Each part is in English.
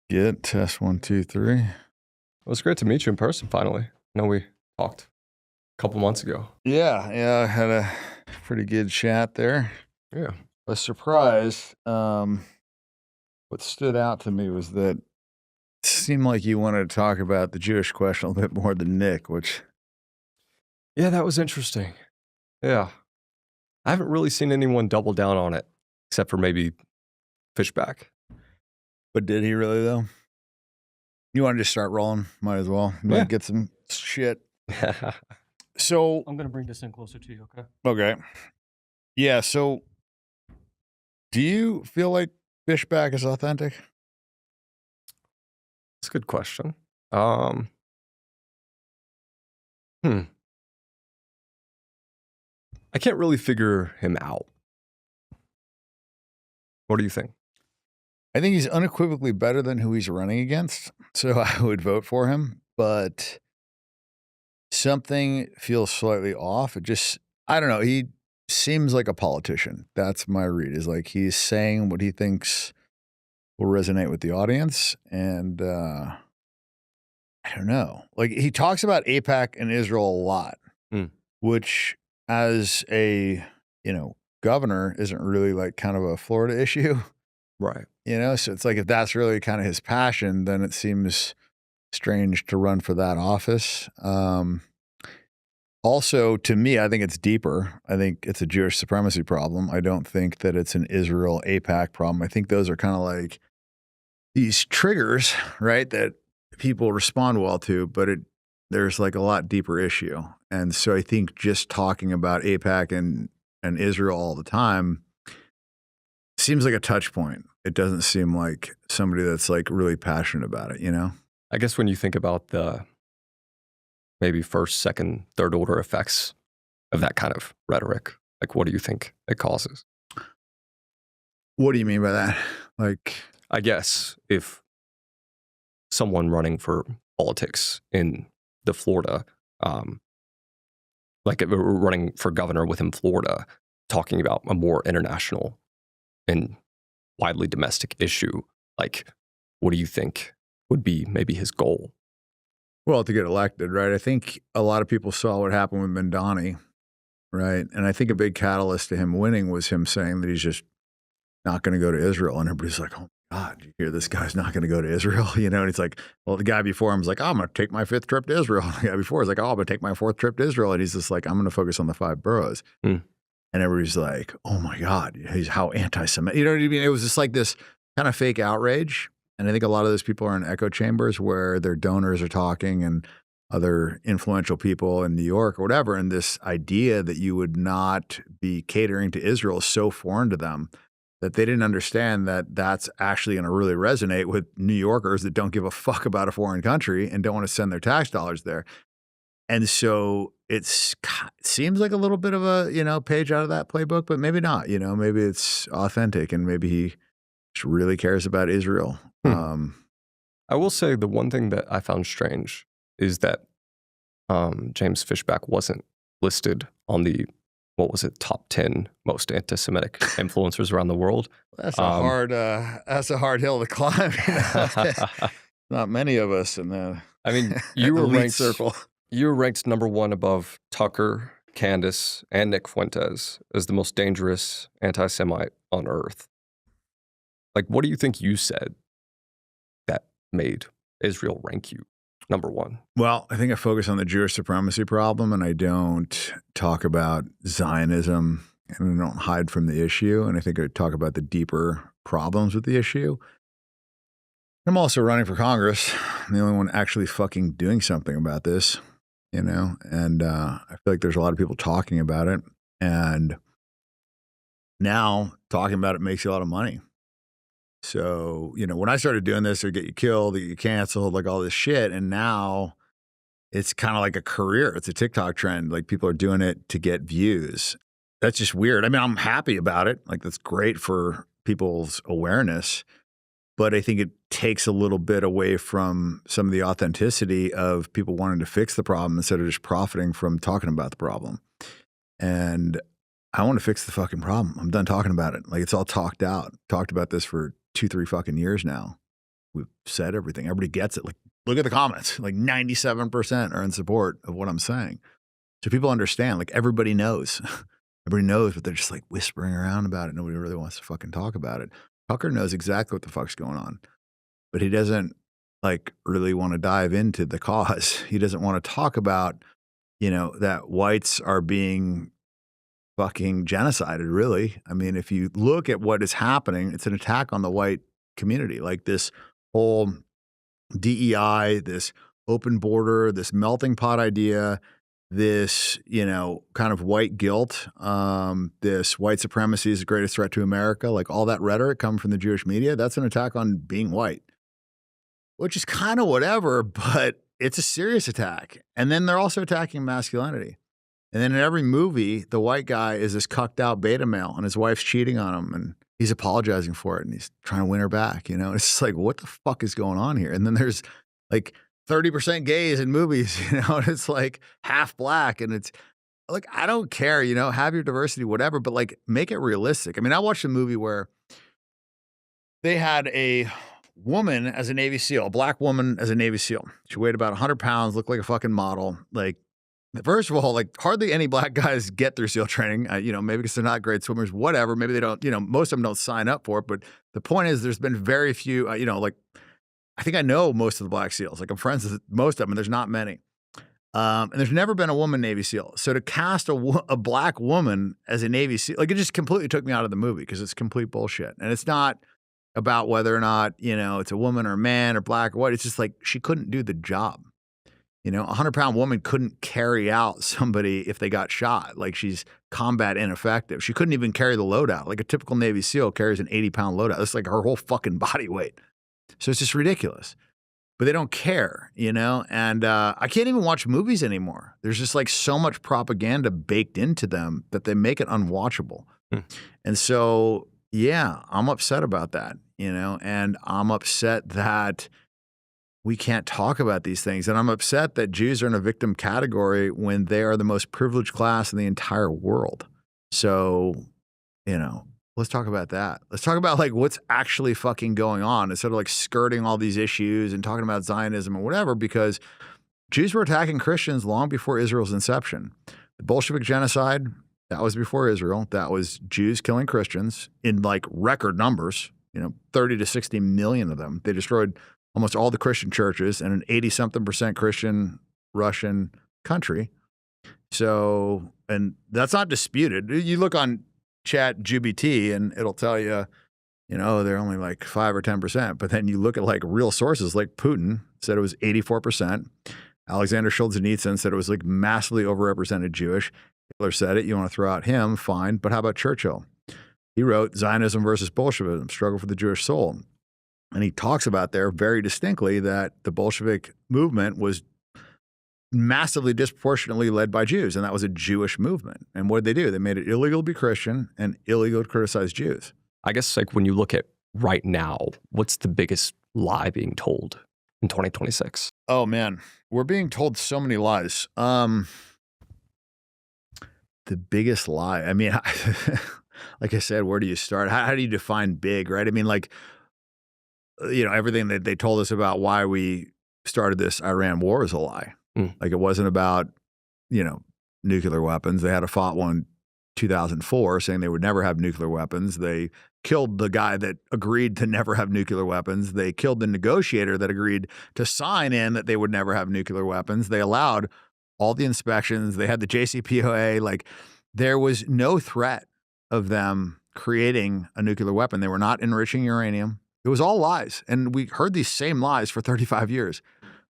Get test 1, 2, 3. It was great to meet you in person finally. I know we talked a couple months ago. Yeah, I had a pretty good chat there. Yeah. I was surprised. What stood out to me was that it seemed like you wanted to talk about the Jewish question a little bit more than Nick, which Yeah, that was interesting. Yeah. I haven't really seen anyone double down on it, except for maybe Fishback. but did he really though? You want to just start rolling? Might as well. Might Yeah. get some shit. So I'm gonna bring this in closer to you, okay? okay. Yeah, so do you feel like Fishback is authentic? That's a good question. I can't really figure him out. What do you think? I think he's unequivocally better than who he's running against, so I would vote for him, but something feels slightly off. I don't know, he seems like a politician. That's my read, is like he's saying what he thinks will resonate with the audience, and I don't know. Like, he talks about AIPAC and Israel a lot, which as a, governor isn't really like kind of a Florida issue. Right. So it's like if that's really kind of his passion, then it seems strange to run for that office. Also, to me, I think it's deeper. I think it's a Jewish supremacy problem. I don't think that it's an Israel AIPAC problem. I think those are kind of like these triggers, right, that people respond well to, but there's like a lot deeper issue. And so I think just talking about AIPAC and Israel all the time seems like a touch point. It doesn't seem like somebody that's like really passionate about it, I guess when you think about the maybe first, second, third order effects of that kind of rhetoric, like what do you think it causes? What do you mean by that? Like, I guess if someone running for politics in the Florida, like if we're running for governor within Florida, talking about a more international and widely domestic issue, like what do you think would be maybe his goal? Well, to get elected, right? I think a lot of people saw what happened with Mandani, right? And I think a big catalyst to him winning was him saying that he's just not going to go to Israel. And everybody's like, oh my God, you hear this guy's not going to go to Israel? And it's like, well, the guy before him was like, oh, I'm going to take my 5th trip to Israel. The guy before is like, oh, I'm going to take my 4th trip to Israel. And he's just like, I'm going to focus on the 5 boroughs. And everybody's like, oh my God, he's how anti-Semitic. You know what I mean? It was just like this kind of fake outrage. And I think a lot of those people are in echo chambers where their donors are talking and other influential people in New York or whatever. And this idea that you would not be catering to Israel is so foreign to them that they didn't understand that that's actually going to really resonate with New Yorkers that don't give a fuck about a foreign country and don't want to send their tax dollars there. And so it seems like a little bit of a, page out of that playbook, but maybe not, maybe it's authentic and maybe he just really cares about Israel. I will say the one thing that I found strange is that James Fishback wasn't listed on the, top 10 most anti-Semitic influencers around the world. That's a hard hill to climb. Not many of us in the you were elite ranked circle. You were ranked number 1 above Tucker, Candace, and Nick Fuentes as the most dangerous anti-Semite on earth. Like, what do you think you said that made Israel rank you number 1? Well, I think I focus on the Jewish supremacy problem, and I don't talk about Zionism, and I don't hide from the issue. And I think I talk about the deeper problems with the issue. I'm also running for Congress. I'm the only one actually fucking doing something about this, and I feel like there's a lot of people talking about it. And now talking about it makes you a lot of money. So, when I started doing this, it would get you killed, they get you canceled, like all this shit. And now it's kind of like a career. It's a TikTok trend. Like people are doing it to get views. That's just weird. I'm happy about it. Like that's great for people's awareness. But I think it takes a little bit away from some of the authenticity of people wanting to fix the problem instead of just profiting from talking about the problem. And I want to fix the fucking problem. I'm done talking about it. Like it's all talked out. Talked about this for 2-3 fucking years now. we've said everything. Everybody gets it. Like, look at the comments. Like 97% are in support of what I'm saying. So people understand, like everybody knows. Everybody knows, but they're just like whispering around about it. Nobody really wants to fucking talk about it. Tucker knows exactly what the fuck's going on, but he doesn't like really want to dive into the cause. He doesn't want to talk about, that whites are being fucking genocided, really. I mean, if you look at what is happening, it's an attack on the white community. Like this whole DEI, this open border, this melting pot idea, this, kind of white guilt, this white supremacy is the greatest threat to America, like all that rhetoric coming from the Jewish media, that's an attack on being white, which is kind of whatever, but it's a serious attack. And then they're also attacking masculinity. And then in every movie, the white guy is this cucked out beta male and his wife's cheating on him and he's apologizing for it and he's trying to win her back, It's just like, what the fuck is going on here? And then there's like 30% gays in movies, and it's like half black. And it's like, I don't care, have your diversity, whatever, but like make it realistic. I mean, I watched a movie where they had a woman as a Navy SEAL, a black woman as a Navy SEAL. She weighed about 100 pounds, looked like a fucking model. Like, first of all, like hardly any black guys get through SEAL training, maybe because they're not great swimmers, whatever. Maybe they don't, most of them don't sign up for it. But the point is there's been very few, like, I think I know most of the Black SEALs. Like I'm friends with most of them, and there's not many. And there's never been a woman Navy SEAL. So to cast a black woman as a Navy SEAL, like it just completely took me out of the movie because it's complete bullshit. And it's not about whether or not, it's a woman or a man or black or white. It's just like she couldn't do the job. A 100-pound woman couldn't carry out somebody if they got shot. Like she's combat ineffective. She couldn't even carry the loadout. Like a typical Navy SEAL carries an 80-pound loadout. That's like her whole fucking body weight. So it's just ridiculous. But they don't care, and I can't even watch movies anymore. There's just like so much propaganda baked into them that they make it unwatchable. And so, yeah, I'm upset about that, and I'm upset that we can't talk about these things. And I'm upset that Jews are in a victim category when they are the most privileged class in the entire world. So, let's talk about that. Let's talk about like what's actually fucking going on instead of like skirting all these issues and talking about Zionism or whatever, because Jews were attacking Christians long before Israel's inception. The Bolshevik genocide, that was before Israel. That was Jews killing Christians in like record numbers, 30 to 60 million of them. They destroyed almost all the Christian churches in an 80-something% Christian Russian country. So, and that's not disputed. You look on Chat GBT and it'll tell you, they're only like 5 or 10%. But then you look at like real sources like Putin said it was 84%. Alexander Solzhenitsyn said it was like massively overrepresented Jewish. Hitler said it. You want to throw out him, fine. But how about Churchill? He wrote Zionism versus Bolshevism, Struggle for the Jewish Soul. And he talks about there very distinctly that the Bolshevik movement was massively disproportionately led by Jews, and that was a Jewish movement. And what did they do? They made it illegal to be Christian and illegal to criticize Jews. I guess like when you look at right now, what's the biggest lie being told in 2026? Oh man, we're being told so many lies. The biggest lie. I mean, like I said, where do you start? How do you define big, right? I mean, like, everything that they told us about why we started this Iran war is a lie. Like it wasn't about, nuclear weapons. They had a fought one in 2004 saying they would never have nuclear weapons. They killed the guy that agreed to never have nuclear weapons. They killed the negotiator that agreed to sign in that they would never have nuclear weapons. They allowed all the inspections. They had the JCPOA. Like there was no threat of them creating a nuclear weapon. They were not enriching uranium. It was all lies. And we heard these same lies for 35 years.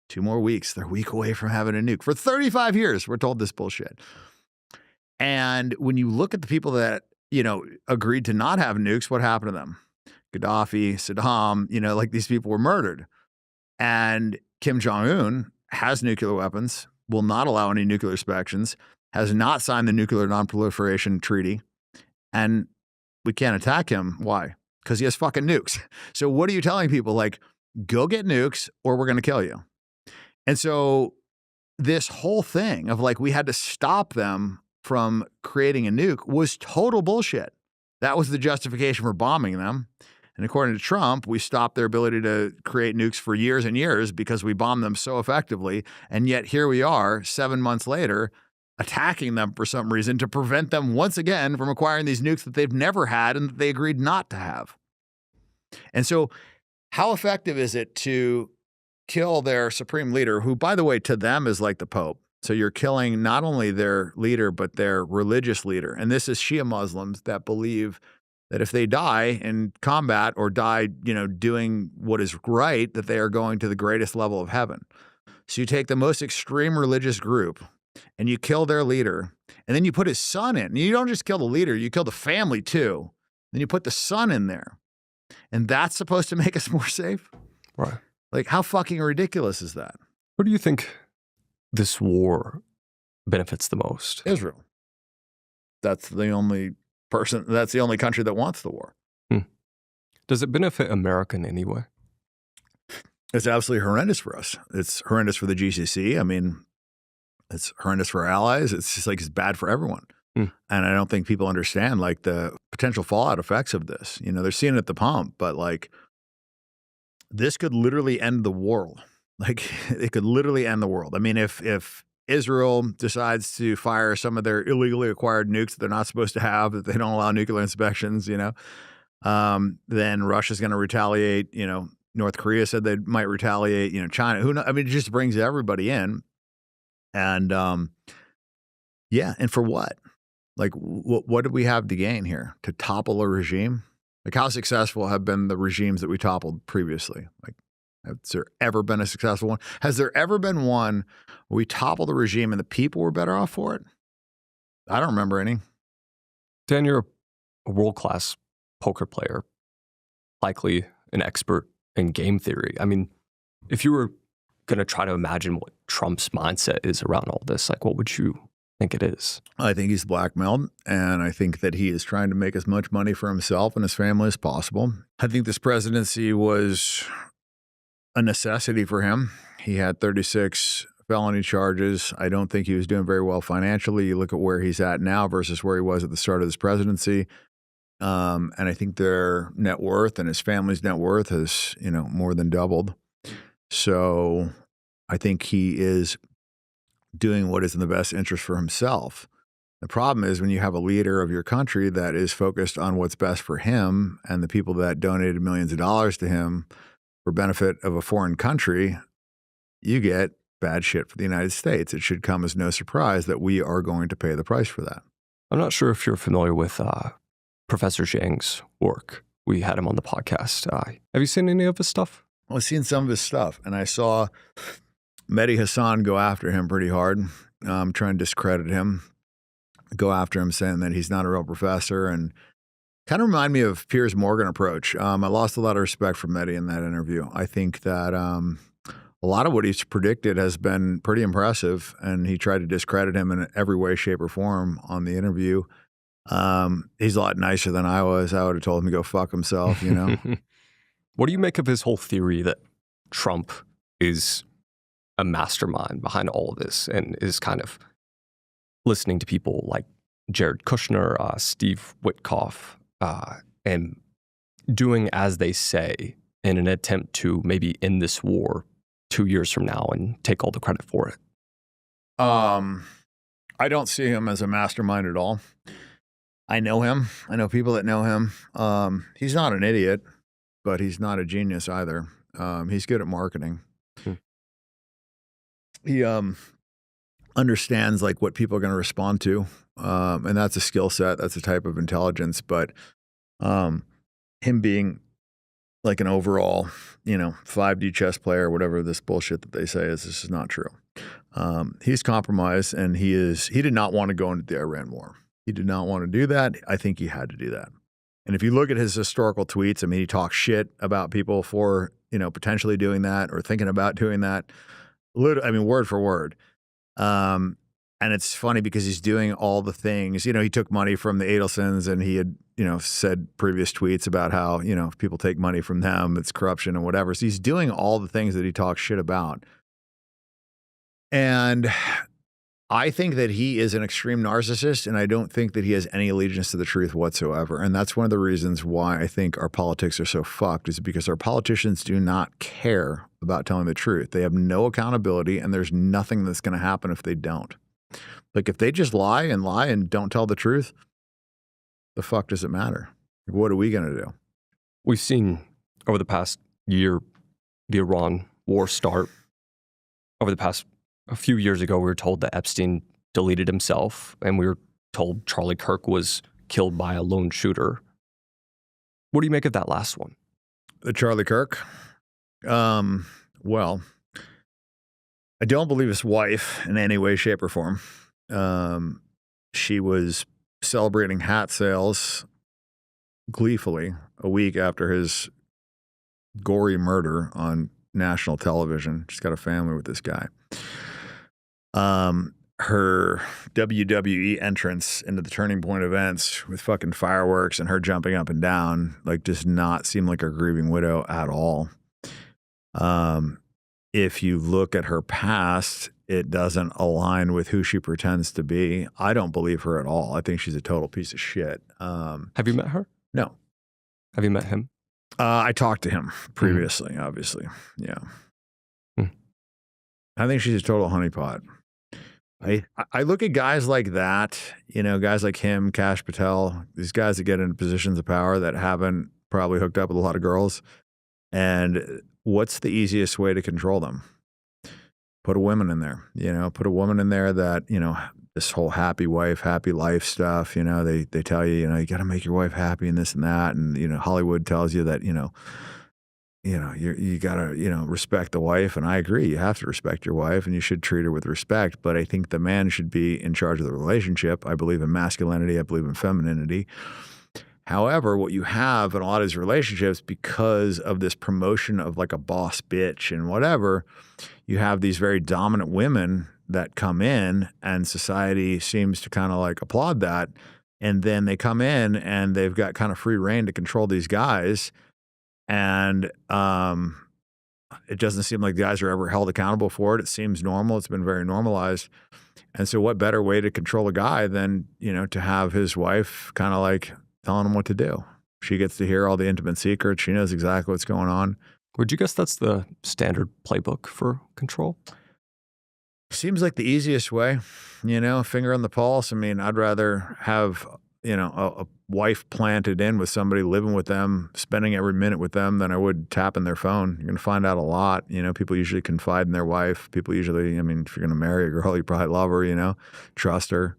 2 more weeks, they're a week away from having a nuke. For 35 years, we're told this bullshit. And when you look at the people that, agreed to not have nukes, what happened to them? Gaddafi, Saddam, like these people were murdered. And Kim Jong-un has nuclear weapons, will not allow any nuclear inspections, has not signed the Nuclear Non-Proliferation Treaty. And we can't attack him. Why? Because he has fucking nukes. So what are you telling people? Like, go get nukes or we're going to kill you. And so this whole thing of like, we had to stop them from creating a nuke was total bullshit. That was the justification for bombing them. And according to Trump, we stopped their ability to create nukes for years and years because we bombed them so effectively. And yet here we are 7 months later attacking them for some reason to prevent them once again from acquiring these nukes that they've never had and that they agreed not to have. And so how effective is it to kill their supreme leader, who, by the way, to them is like the Pope? So you're killing not only their leader, but their religious leader. And this is Shia Muslims that believe that if they die in combat or die, doing what is right, that they are going to the greatest level of heaven. So you take the most extreme religious group and you kill their leader, and then you put his son in. And you don't just kill the leader, you kill the family too. Then you put the son in there. And that's supposed to make us more safe? Right. Like, how fucking ridiculous is that? Who do you think this war benefits the most? Israel. That's the only country that wants the war. Does it benefit America in any way? It's absolutely horrendous for us. It's horrendous for the GCC. I mean, it's horrendous for our allies. It's just like it's bad for everyone. And I don't think people understand like the potential fallout effects of this. They're seeing it at the pump, but like this could literally end the world. Like it could literally end the world. I mean, if Israel decides to fire some of their illegally acquired nukes that they're not supposed to have, that they don't allow nuclear inspections, then Russia's going to retaliate. North Korea said they might retaliate. China, who knows? I mean, it just brings everybody in. And and for what? Like, what did we have to gain here? To topple a regime? Like, how successful have been the regimes that we toppled previously? Like, has there ever been a successful one? Has there ever been one where we toppled the regime and the people were better off for it? I don't remember any. Dan, you're a world-class poker player, likely an expert in game theory. I mean, if you were going to try to imagine what Trump's mindset is around all this, like, what would you think it is? I think he's blackmailed, and I think that he is trying to make as much money for himself and his family as possible. I think this presidency was a necessity for him. He had 36 felony charges. I don't think he was doing very well financially. You look at where he's at now versus where he was at the start of this presidency. And I think their net worth and his family's net worth has, more than doubled. So I think he is doing what is in the best interest for himself. The problem is when you have a leader of your country that is focused on what's best for him and the people that donated millions of dollars to him for benefit of a foreign country, you get bad shit for the United States. It should come as no surprise that we are going to pay the price for that. I'm not sure if you're familiar with Professor Zhang's work. We had him on the podcast. Have you seen any of his stuff? I've seen some of his stuff, and I saw Mehdi Hassan go after him pretty hard, trying to discredit him, go after him saying that he's not a real professor, and kind of remind me of Piers Morgan approach. I lost a lot of respect for Mehdi in that interview. I think that a lot of what he's predicted has been pretty impressive, and he tried to discredit him in every way, shape, or form on the interview. He's a lot nicer than I was. I would have told him to go fuck himself, What do you make of his whole theory that Trump is a mastermind behind all of this and is kind of listening to people like Jared Kushner, Steve Witkoff, and doing as they say in an attempt to maybe end this war 2 years from now and take all the credit for it? I don't see him as a mastermind at all. I know him. I know people that know him. He's not an idiot, but he's not a genius either. He's good at marketing. He understands like what people are going to respond to, and that's a skill set. That's a type of intelligence. But him being like an overall, 5D chess player, whatever this bullshit that they say is, this is not true. He's compromised, and he did not want to go into the Iran war. He did not want to do that. I think he had to do that. And if you look at his historical tweets, I mean, he talks shit about people for, potentially doing that or thinking about doing that. Word for word. And it's funny because he's doing all the things, he took money from the Adelsons, and he had, said previous tweets about how, if people take money from them, it's corruption and whatever. So he's doing all the things that he talks shit about. And I think that he is an extreme narcissist, and I don't think that he has any allegiance to the truth whatsoever. And that's one of the reasons why I think our politics are so fucked, is because our politicians do not care about telling the truth. They have no accountability, and there's nothing that's going to happen if they don't. Like, if they just lie and don't tell the truth, the fuck does it matter? Like, what are we going to do? We've seen over the past year the Iran war start. Over the past a few years ago, we were told that Epstein deleted himself, and we were told Charlie Kirk was killed by a lone shooter. What do you make of that last one? The Charlie Kirk? Well, I don't believe his wife in any way, shape, or form. She was celebrating hat sales gleefully a week after his gory murder on national television. She's got a family with this guy. Her WWE entrance into the Turning Point events with fucking fireworks and her jumping up and down, like, does not seem like a grieving widow at all. If you look at her past, it doesn't align with who she pretends to be. I don't believe her at all. I think she's a total piece of shit. Have you met her? No. Have you met him? I talked to him previously, obviously. Yeah. I think she's a total honeypot. I look at guys like that, guys like him, Kash Patel, these guys that get into positions of power that haven't probably hooked up with a lot of girls. And what's the easiest way to control them? Put a woman in there, put a woman in there that, this whole happy wife, happy life stuff, they tell you, you got to make your wife happy and this and that. And, Hollywood tells you that, you got to, respect the wife. And I agree. You have to respect your wife and you should treat her with respect. But I think the man should be in charge of the relationship. I believe in masculinity. I believe in femininity. However, what you have in a lot of these relationships, because of this promotion of like a boss bitch and whatever, you have these very dominant women that come in, and society seems to kind of like applaud that. And then they come in and they've got kind of free reign to control these guys. And it doesn't seem like the guys are ever held accountable for it. It seems normal. It's been very normalized. And so what better way to control a guy than, to have his wife kind of like telling him what to do? She gets to hear all the intimate secrets. She knows exactly what's going on. Would you guess that's the standard playbook for control? Seems like the easiest way, finger on the pulse. I mean, I'd rather have, a wife planted in with somebody, living with them, spending every minute with them, than I would tapping their phone. You're going to find out a lot. People usually confide in their wife. People usually, if you're going to marry a girl, you probably love her, trust her.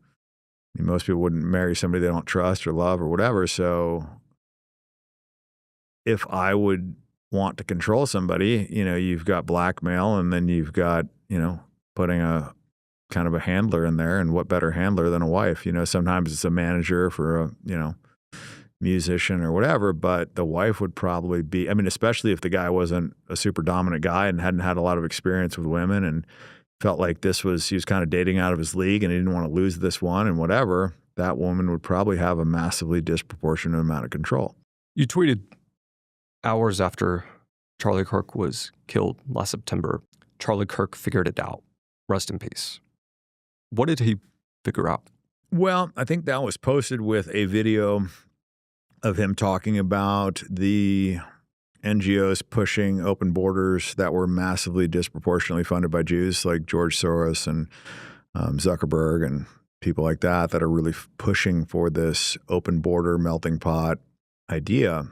I mean, most people wouldn't marry somebody they don't trust or love or whatever. So if I would want to control somebody, you've got blackmail, and then you've got, putting a kind of a handler in there. And what better handler than a wife? Sometimes it's a manager for a, musician or whatever, but the wife would probably be, especially if the guy wasn't a super dominant guy and hadn't had a lot of experience with women and felt like he was kind of dating out of his league and he didn't want to lose this one and whatever, that woman would probably have a massively disproportionate amount of control. You tweeted hours after Charlie Kirk was killed last September, Charlie Kirk figured it out. Rest in peace. What did he figure out? Well, I think that was posted with a video of him talking about the NGOs pushing open borders that were massively disproportionately funded by Jews, like George Soros and Zuckerberg and people like that are really pushing for this open border melting pot idea.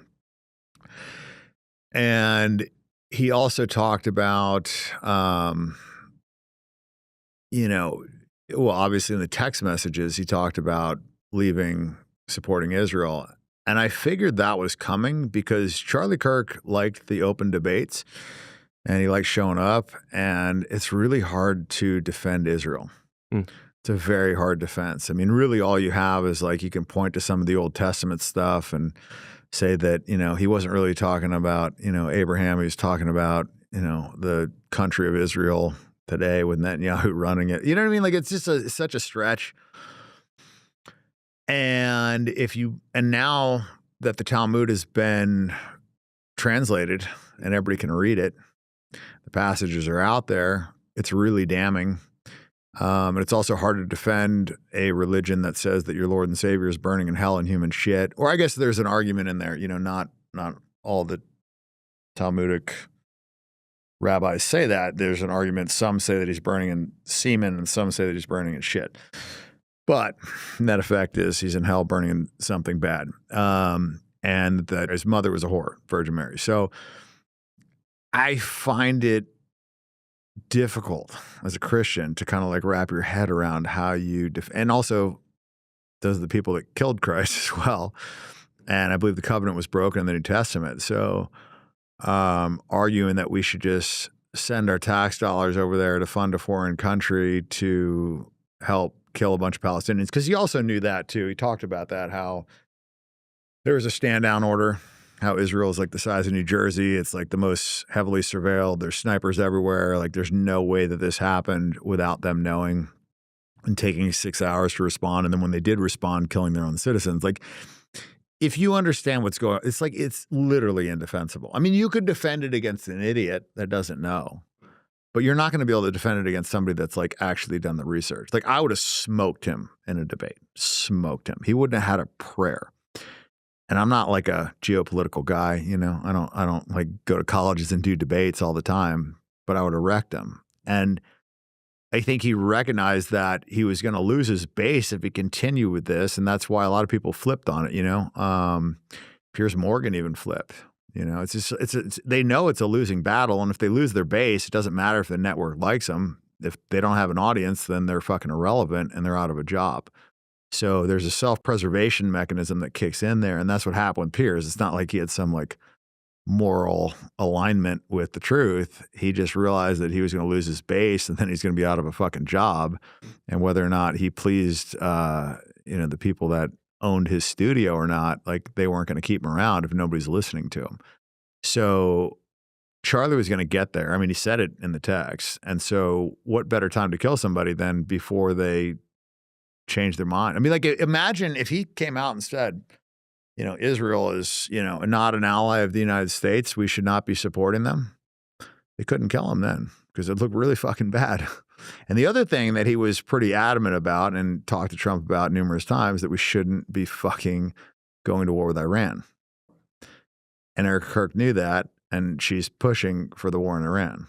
And he also talked about, obviously in the text messages, he talked about supporting Israel. And I figured that was coming because Charlie Kirk liked the open debates and he liked showing up. And it's really hard to defend Israel. It's a very hard defense. Really all you have is like you can point to some of the Old Testament stuff and say that, he wasn't really talking about, Abraham. He was talking about, the country of Israel today with Netanyahu running it. You know what I mean? Like, it's just such a stretch. And now that the Talmud has been translated and everybody can read it, the passages are out there. It's really damning. And it's also hard to defend a religion that says that your Lord and Savior is burning in hell and human shit. Or I guess there's an argument in there, not all the Talmudic rabbis say that. There's an argument. Some say that he's burning in semen and some say that he's burning in shit. But net effect is he's in hell burning in something bad. And that his mother was a whore, Virgin Mary. So I find it difficult as a Christian to kind of like wrap your head around how you and also those are the people that killed Christ as well. And I believe the covenant was broken in the New Testament. So arguing that we should just send our tax dollars over there to fund a foreign country to help kill a bunch of Palestinians, because he also knew that too. He talked about that, how there was a stand down order, how Israel is like the size of New Jersey. It's like the most heavily surveilled. There's snipers everywhere. Like there's no way that this happened without them knowing and taking 6 hours to respond. And then when they did respond, killing their own citizens. Like if you understand what's going on, it's like it's literally indefensible. I mean, you could defend it against an idiot that doesn't know, but you're not going to be able to defend it against somebody that's like actually done the research. Like I would have smoked him in a debate, smoked him. He wouldn't have had a prayer. And I'm not like a geopolitical guy, I don't like go to colleges and do debates all the time, but I would have wrecked him. And I think he recognized that he was going to lose his base if he continued with this. And that's why a lot of people flipped on it, Piers Morgan even flipped, it's just, they know it's a losing battle. And if they lose their base, it doesn't matter if the network likes them. If they don't have an audience, then they're fucking irrelevant and they're out of a job. So there's a self-preservation mechanism that kicks in there. And that's what happened with Piers. It's not like he had some like moral alignment with the truth. He just realized that he was going to lose his base and then he's going to be out of a fucking job. And whether or not he pleased, the people that owned his studio or not, like they weren't going to keep him around if nobody's listening to him. So Charlie was going to get there. I mean, he said it in the text. And so what better time to kill somebody than before they change their mind? I mean, like imagine if he came out and said, Israel is, not an ally of the United States. We should not be supporting them. They couldn't kill him then because it looked really fucking bad. And the other thing that he was pretty adamant about and talked to Trump about numerous times, that we shouldn't be fucking going to war with Iran. And Eric Kirk knew that, and she's pushing for the war in Iran.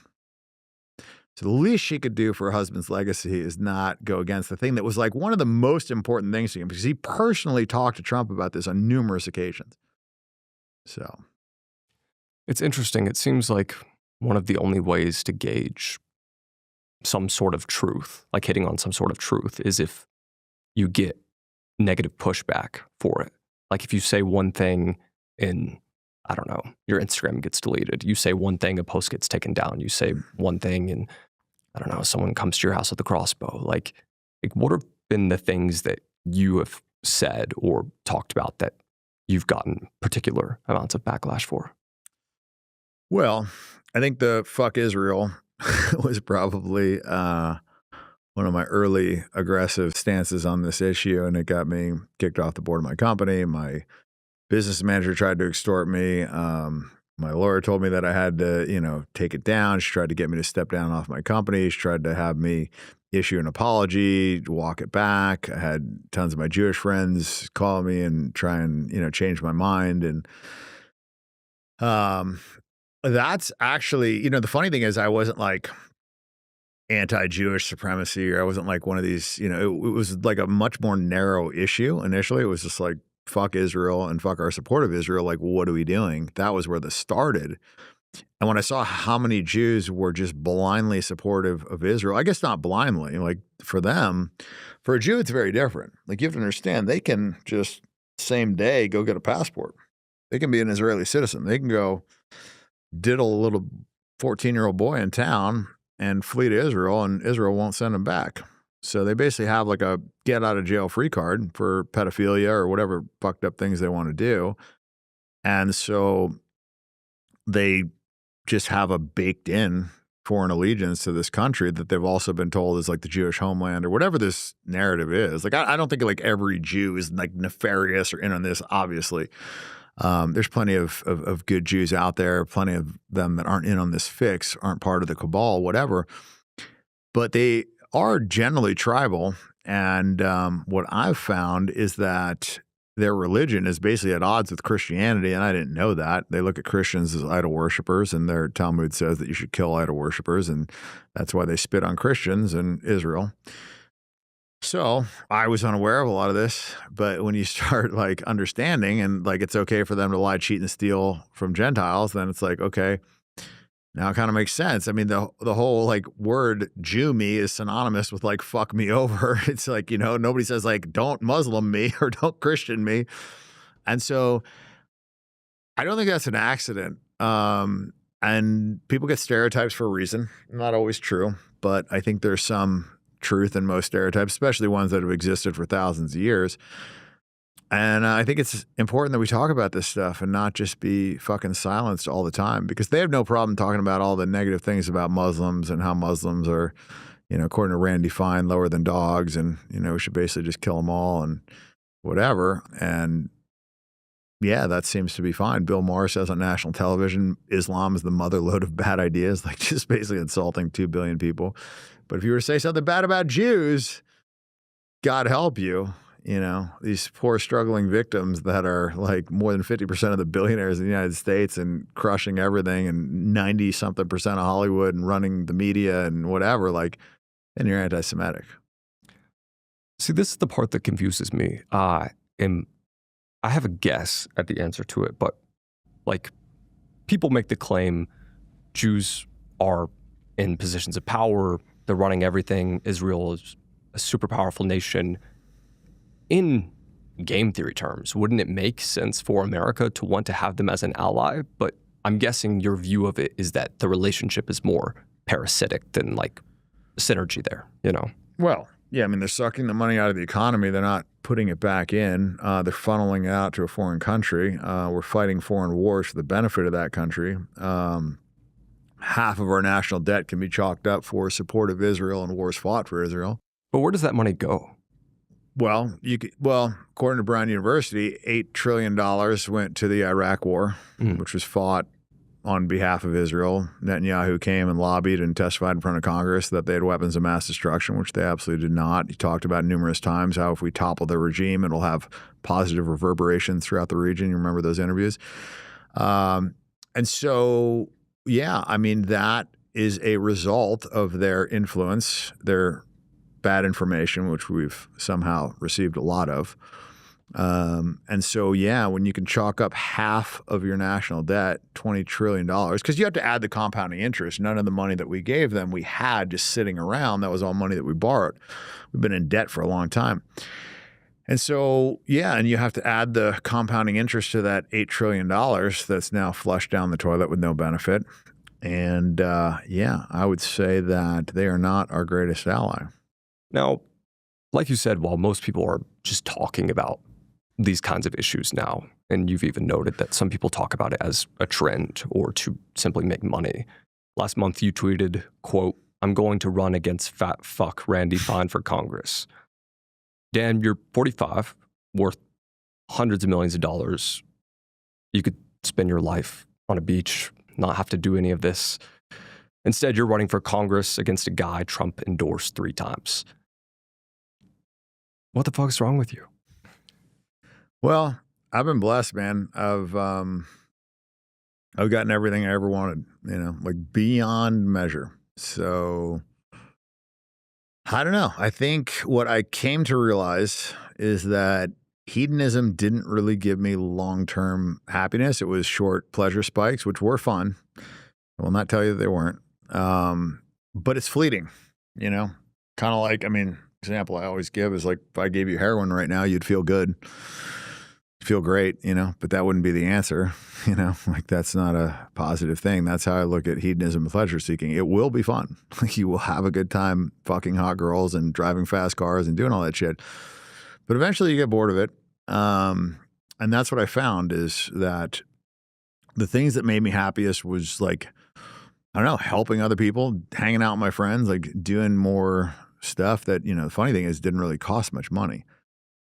So the least she could do for her husband's legacy is not go against the thing that was like one of the most important things to him, because he personally talked to Trump about this on numerous occasions. So It's interesting. It seems like one of the only ways to gauge some sort of truth, like hitting on some sort of truth, is if you get negative pushback for it. Like if you say one thing in, I don't know, your Instagram gets deleted. You say one thing, a post gets taken down. You say one thing and, I don't know, someone comes to your house with a crossbow. Like what have been the things that you have said or talked about that you've gotten particular amounts of backlash for? Well, I think the fuck Israel was probably one of my early aggressive stances on this issue, and it got me kicked off the board of my company. My business manager tried to extort me. My lawyer told me that I had to, take it down. She tried to get me to step down off my company. She tried to have me issue an apology, walk it back. I had tons of my Jewish friends call me and try and, change my mind. And that's actually, the funny thing is I wasn't like anti-Jewish supremacy, or I wasn't like one of these, it was like a much more narrow issue. Initially, it was just like, fuck Israel and fuck our support of Israel. Like, what are we doing? That was where this started. And when I saw how many Jews were just blindly supportive of Israel, I guess not blindly, like for them, for a Jew, it's very different. Like you have to understand, they can just same day go get a passport. They can be an Israeli citizen. They can go diddle a little 14-year-old boy in town and flee to Israel, and Israel won't send them back. So they basically have like a get out of jail free card for pedophilia or whatever fucked up things they want to do. And so they just have a baked in foreign allegiance to this country that they've also been told is like the Jewish homeland or whatever this narrative is. Like, I don't think like every Jew is like nefarious or in on this, obviously. There's plenty of good Jews out there, plenty of them that aren't in on this fix, aren't part of the cabal, whatever. But they are generally tribal. And what I've found is that their religion is basically at odds with Christianity, and I didn't know that. They look at Christians as idol worshipers, and their Talmud says that you should kill idol worshipers, and that's why they spit on Christians in Israel. So I was unaware of a lot of this, but when you start like understanding and like it's okay for them to lie, cheat, and steal from Gentiles, then it's like, okay, now it kind of makes sense. I mean, the whole like word Jew me is synonymous with like fuck me over. It's like, you know, nobody says like don't Muslim me or don't Christian me. And so I don't think that's an accident. And people get stereotypes for a reason. Not always true, but I think there's some truth in most stereotypes, especially ones that have existed for thousands of years. And I think it's important that we talk about this stuff and not just be fucking silenced all the time, because they have no problem talking about all the negative things about Muslims and how Muslims are, you know, according to Randy Fine, lower than dogs, and, you know, we should basically just kill them all and whatever. And yeah, that seems to be fine. Bill Maher says on national television, Islam is the motherlode of bad ideas, like just basically insulting 2 billion people. But if you were to say something bad about Jews, God help you. You know, these poor struggling victims that are like more than 50% of the billionaires in the United States and crushing everything and 90-something% of Hollywood and running the media and whatever, like, then you're anti-Semitic. See, this is the part that confuses me. I have a guess at the answer to it, but like people make the claim Jews are in positions of power, they're running everything. Israel is a super powerful nation. In game theory terms, wouldn't it make sense for America to want to have them as an ally? But I'm guessing your view of it is that the relationship is more parasitic than like synergy there, you know? Well, yeah, I mean, they're sucking the money out of the economy. They're not putting it back in. They're funneling it out to a foreign country. We're fighting foreign wars for the benefit of that country. Half of our national debt can be chalked up for support of Israel and wars fought for Israel. But where does that money go? Well, according to Brown University, $8 trillion went to the Iraq War, which was fought on behalf of Israel. Netanyahu came and lobbied and testified in front of Congress that they had weapons of mass destruction, which they absolutely did not. He talked about numerous times how if we topple the regime, it'll have positive reverberations throughout the region. You remember those interviews? And so, yeah, I mean, that is a result of their influence, their bad information, which we've somehow received a lot of. And so, yeah, when you can chalk up half of your national debt, $20 trillion, because you have to add the compounding interest. None of the money that we gave them, we had just sitting around. That was all money that we borrowed. We've been in debt for a long time. And so, yeah, and you have to add the compounding interest to that $8 trillion that's now flushed down the toilet with no benefit. And yeah, I would say that they are not our greatest ally. Now, like you said, while most people are just talking about these kinds of issues now, and you've even noted that some people talk about it as a trend or to simply make money. Last month you tweeted, quote, "I'm going to run against fat fuck Randy Fine for Congress." Dan, you're 45, worth hundreds of millions of dollars. You could spend your life on a beach, not have to do any of this. Instead, you're running for Congress against a guy Trump endorsed 3 times. What the fuck's wrong with you? Well, I've been blessed, man. I've gotten everything I ever wanted, you know, like beyond measure. So I don't know. I think what I came to realize is that hedonism didn't really give me long-term happiness. It was short pleasure spikes, which were fun. I will not tell you that they weren't. But it's fleeting, you know, kind of like, I mean, example I always give is like, if I gave you heroin right now, you'd feel good, feel great, you know, but that wouldn't be the answer, you know, like that's not a positive thing. That's how I look at hedonism and pleasure seeking. It will be fun. Like you will have a good time fucking hot girls and driving fast cars and doing all that shit. But eventually you get bored of it. And that's what I found is that the things that made me happiest was like, I don't know, helping other people, hanging out with my friends, like doing more stuff that, you know, the funny thing is didn't really cost much money.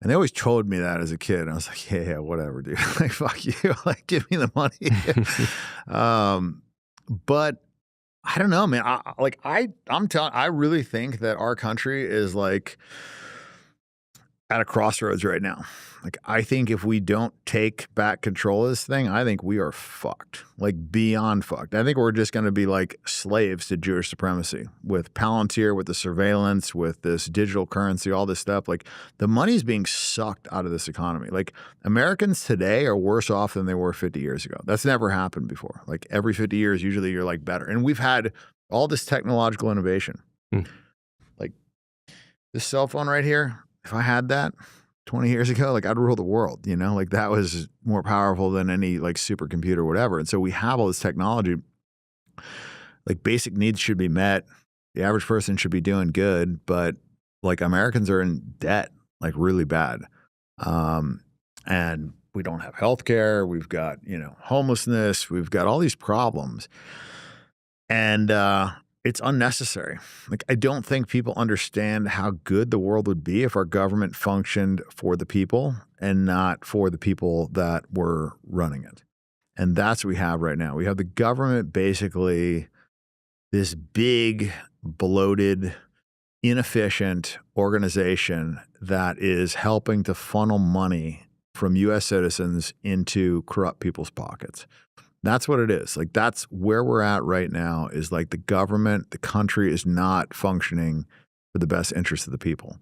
And they always told me that as a kid. And I was like, yeah, whatever, dude. Like, fuck you. Like, give me the money. But I don't know, man. I really think that our country is like at a crossroads right now. Like, I think if we don't take back control of this thing, I think we are fucked, like beyond fucked. I think we're just going to be like slaves to Jewish supremacy with Palantir, with the surveillance, with this digital currency, all this stuff. Like, the money's being sucked out of this economy. Like, Americans today are worse off than they were 50 years ago. That's never happened before. Like, every 50 years, usually you're like better. And we've had all this technological innovation. Like, this cell phone right here, if I had that 20 years ago, like, I'd rule the world, you know? Like, that was more powerful than any like supercomputer or whatever. And so we have all this technology. Like, basic needs should be met. The average person should be doing good, but like, Americans are in debt, like, really bad. And we don't have health care. We've got, you know, homelessness. We've got all these problems. And it's unnecessary. Like, I don't think people understand how good the world would be if our government functioned for the people and not for the people that were running it. And that's what we have right now. We have the government basically this big, bloated, inefficient organization that is helping to funnel money from U.S. citizens into corrupt people's pockets. That's what it is. Like, that's where we're at right now, is like the government, the country is not functioning for the best interest of the people.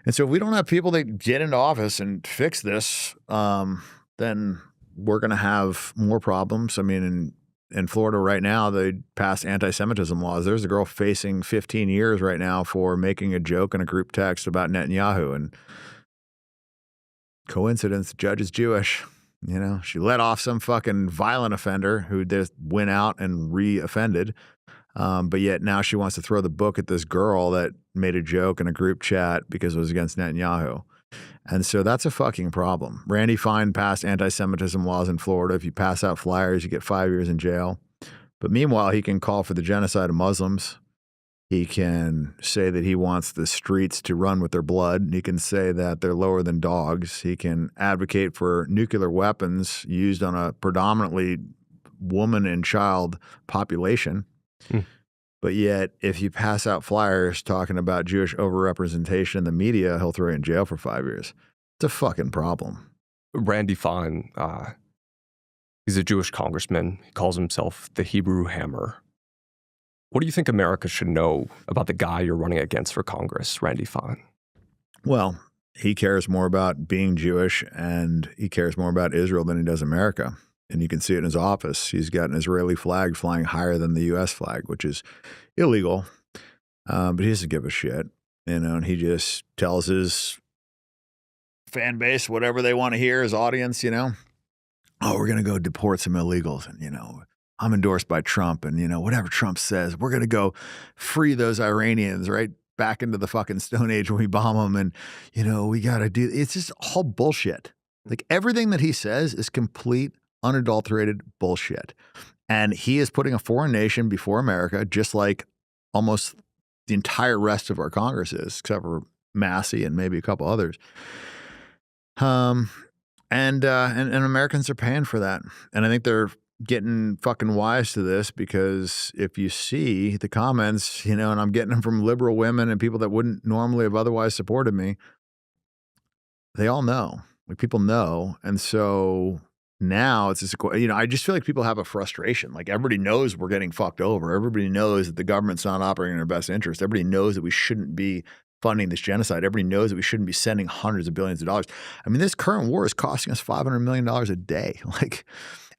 And so if we don't have people that get into office and fix this, then we're going to have more problems. I mean, in Florida right now, they passed anti-Semitism laws. There's a girl facing 15 years right now for making a joke in a group text about Netanyahu. And coincidence, the judge is Jewish. You know, she let off some fucking violent offender who just went out and re-offended. But yet now she wants to throw the book at this girl that made a joke in a group chat because it was against Netanyahu. And so that's a fucking problem. Randy Fine passed anti-Semitism laws in Florida. If you pass out flyers, you get 5 years in jail. But meanwhile, he can call for the genocide of Muslims. He can say that he wants the streets to run with their blood. He can say that they're lower than dogs. He can advocate for nuclear weapons used on a predominantly woman and child population. But yet, if you pass out flyers talking about Jewish overrepresentation in the media, he'll throw you in jail for 5 years. It's a fucking problem. Randy Fine, he's a Jewish congressman. He calls himself the Hebrew Hammer. What do you think America should know about the guy you're running against for Congress, Randy Fine? Well, he cares more about being Jewish and he cares more about Israel than he does America. And you can see it in his office. He's got an Israeli flag flying higher than the U.S. flag, which is illegal. But he doesn't give a shit, you know, and he just tells his fan base whatever they want to hear, his audience, you know. Oh, we're going to go deport some illegals and, you know, I'm endorsed by Trump and, you know, whatever Trump says, we're going to go free those Iranians right back into the fucking Stone Age when we bomb them. And, you know, we got to do, it's just all bullshit. Like, everything that he says is complete, unadulterated bullshit. And he is putting a foreign nation before America, just like almost the entire rest of our Congress is, except for Massey and maybe a couple others. And Americans are paying for that. And I think they're getting fucking wise to this, because if you see the comments, you know, and I'm getting them from liberal women and people that wouldn't normally have otherwise supported me, they all know. Like, people know. And so now it's just, you know, I just feel like people have a frustration. Like, everybody knows we're getting fucked over. Everybody knows that the government's not operating in our best interest. Everybody knows that we shouldn't be funding this genocide. Everybody knows that we shouldn't be sending hundreds of billions of dollars. I mean, this current war is costing us $500 million a day. Like,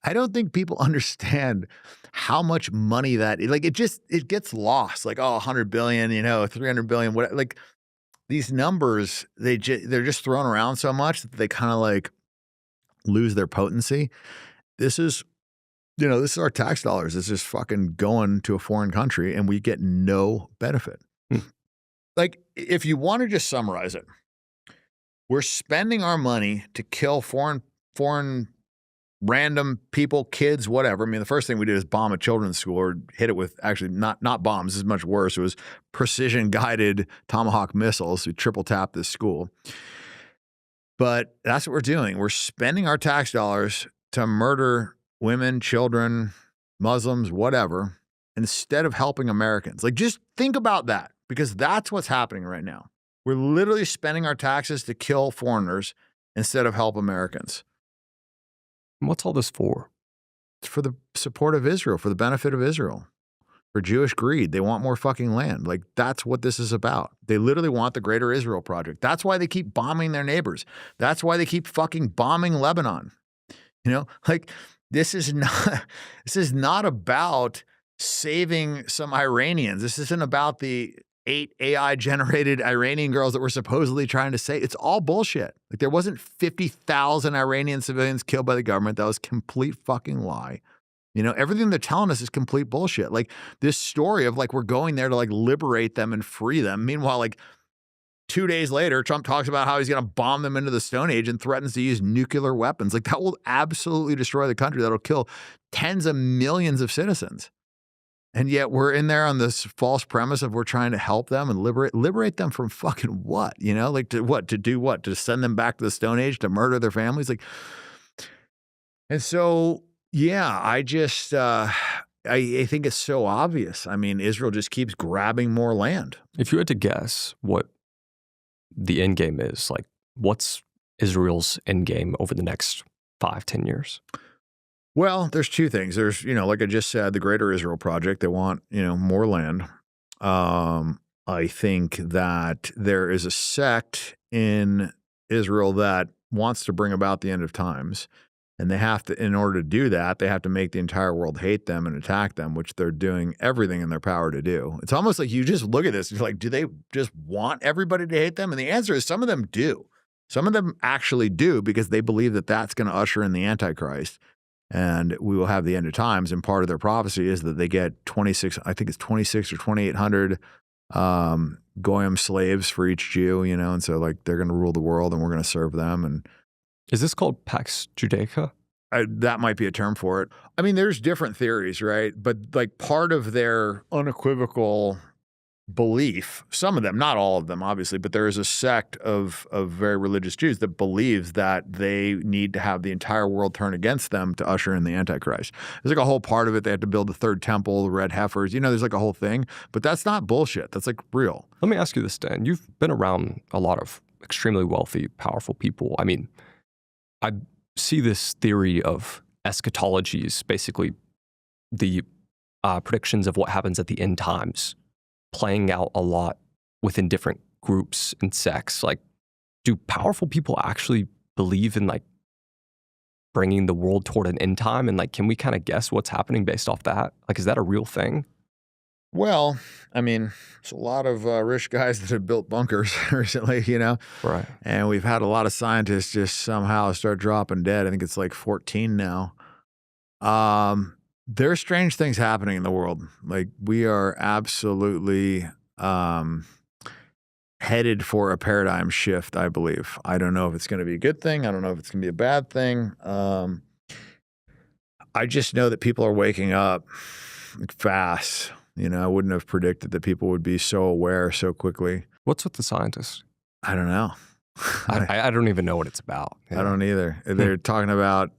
I don't think people understand how much money that, like, it gets lost. Like, oh, 100 billion, you know, 300 billion, what, like, these numbers, they're just thrown around so much that they kind of like lose their potency. This is, you know, this is our tax dollars. It's just fucking going to a foreign country and we get no benefit. Like, if you want to just summarize it, we're spending our money to kill foreign random people, kids, whatever. I mean, the first thing we did is bomb a children's school, or hit it with, actually not bombs, this is much worse. It was precision guided Tomahawk missiles. We triple tapped this school. But that's what we're doing. We're spending our tax dollars to murder women, children, Muslims, whatever. instead of helping Americans. Like, just think about that, because that's what's happening right now. We're literally spending our taxes to kill foreigners instead of help Americans. What's all this for? It's for the support of Israel, for the benefit of Israel, for Jewish greed. They want more fucking land. Like, that's what this is about. They literally want the Greater Israel Project. That's why they keep bombing their neighbors. That's why they keep fucking bombing Lebanon. You know, like, this is not about saving some Iranians. This isn't about the 8 AI-generated Iranian girls that we're supposedly trying to save. It's all bullshit. Like, there wasn't 50,000 Iranian civilians killed by the government. That was complete fucking lie. You know, everything they're telling us is complete bullshit. Like, this story of like, we're going there to like liberate them and free them. Meanwhile, like 2 days later, Trump talks about how he's going to bomb them into the Stone Age and threatens to use nuclear weapons. Like, that will absolutely destroy the country. That'll kill tens of millions of citizens. And yet we're in there on this false premise of we're trying to help them and liberate them from fucking what? You know, like, to what? To do what? To send them back to the Stone Age, to murder their families? Like, and so, yeah, I just, I think it's so obvious. I mean, Israel just keeps grabbing more land. If you had to guess what the end game is, like, what's Israel's end game over the next 5-10 years? Well, there's two things. There's, you know, like I just said, the Greater Israel Project. They want, you know, more land. I think that there is a sect in Israel that wants to bring about the end of times. And they have to, in order to do that, they have to make the entire world hate them and attack them, which they're doing everything in their power to do. It's almost like you just look at this, you're like, do they just want everybody to hate them? And the answer is some of them do. Some of them actually do, because they believe that that's going to usher in the Antichrist. And we will have the end of times. And part of their prophecy is that they get 26, I think it's 26 or 2,800 Goyim slaves for each Jew, you know, and so like they're going to rule the world and we're going to serve them. And is this called Pax Judaica? That might be a term for it. I mean, there's different theories, right? But like part of their unequivocal belief, some of them, not all of them, obviously, but there is a sect of very religious Jews that believes that they need to have the entire world turn against them to usher in the Antichrist. There's like a whole part of it. They have to build the third temple, the red heifers. You know, there's like a whole thing, but that's not bullshit. That's like real. Let me ask you this, Dan. You've been around a lot of extremely wealthy, powerful people. I mean, I see this theory of eschatologies, basically the predictions of what happens at the end times, playing out a lot within different groups and sects. Like, do powerful people actually believe in like bringing the world toward an end time? And like, can we kind of guess what's happening based off that? Like, is that a real thing? Well, I mean, there's a lot of rich guys that have built bunkers recently, you know? Right. And we've had a lot of scientists just somehow start dropping dead. I think it's like 14 now. There's strange things happening in the world. Like, we are absolutely headed for a paradigm shift, I believe. I don't know if it's going to be a good thing. I don't know if it's going to be a bad thing. I just know that people are waking up fast. You know, I wouldn't have predicted that people would be so aware so quickly. What's with the scientists? I don't know. I don't even know what it's about. Yeah. I don't either. They're talking about,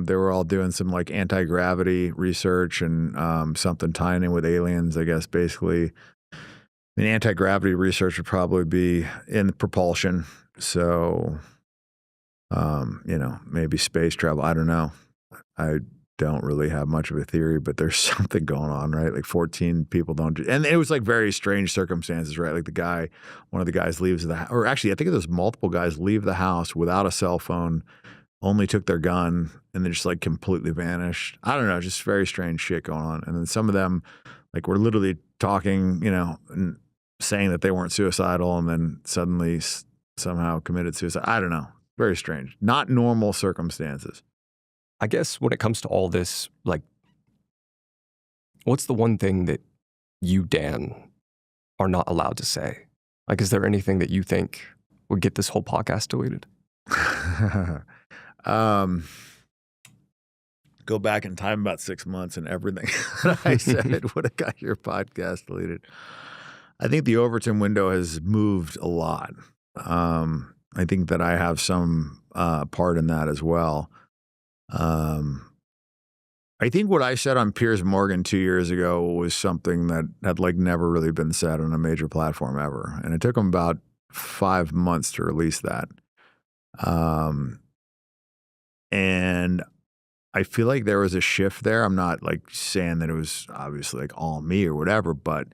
they were all doing some like anti-gravity research and something tying in with aliens, I guess, basically. I mean, anti-gravity research would probably be in propulsion. So, you know, maybe space travel. I don't know. I don't really have much of a theory, but there's something going on, right? Like 14 people don't, and it was like very strange circumstances, right? Like the guy, one of the guys leaves the house, or actually I think there's multiple guys leave the house without a cell phone, only took their gun, and then just like completely vanished. I don't know, just very strange shit going on. And then some of them like were literally talking, you know, and saying that they weren't suicidal, and then suddenly somehow committed suicide. I don't know. Very strange. Not normal circumstances. I guess when it comes to all this, like, what's the one thing that you, Dan, are not allowed to say? Like, is there anything that you think would get this whole podcast deleted? Go back in time about 6 months and everything that I said would have got your podcast deleted. I think the Overton window has moved a lot. I think that I have some part in that as well. I think what I said on Piers Morgan 2 years ago was something that had like never really been said on a major platform ever. And it took him about 5 months to release that. And I feel like there was a shift there. I'm not like saying that it was obviously like all me or whatever, but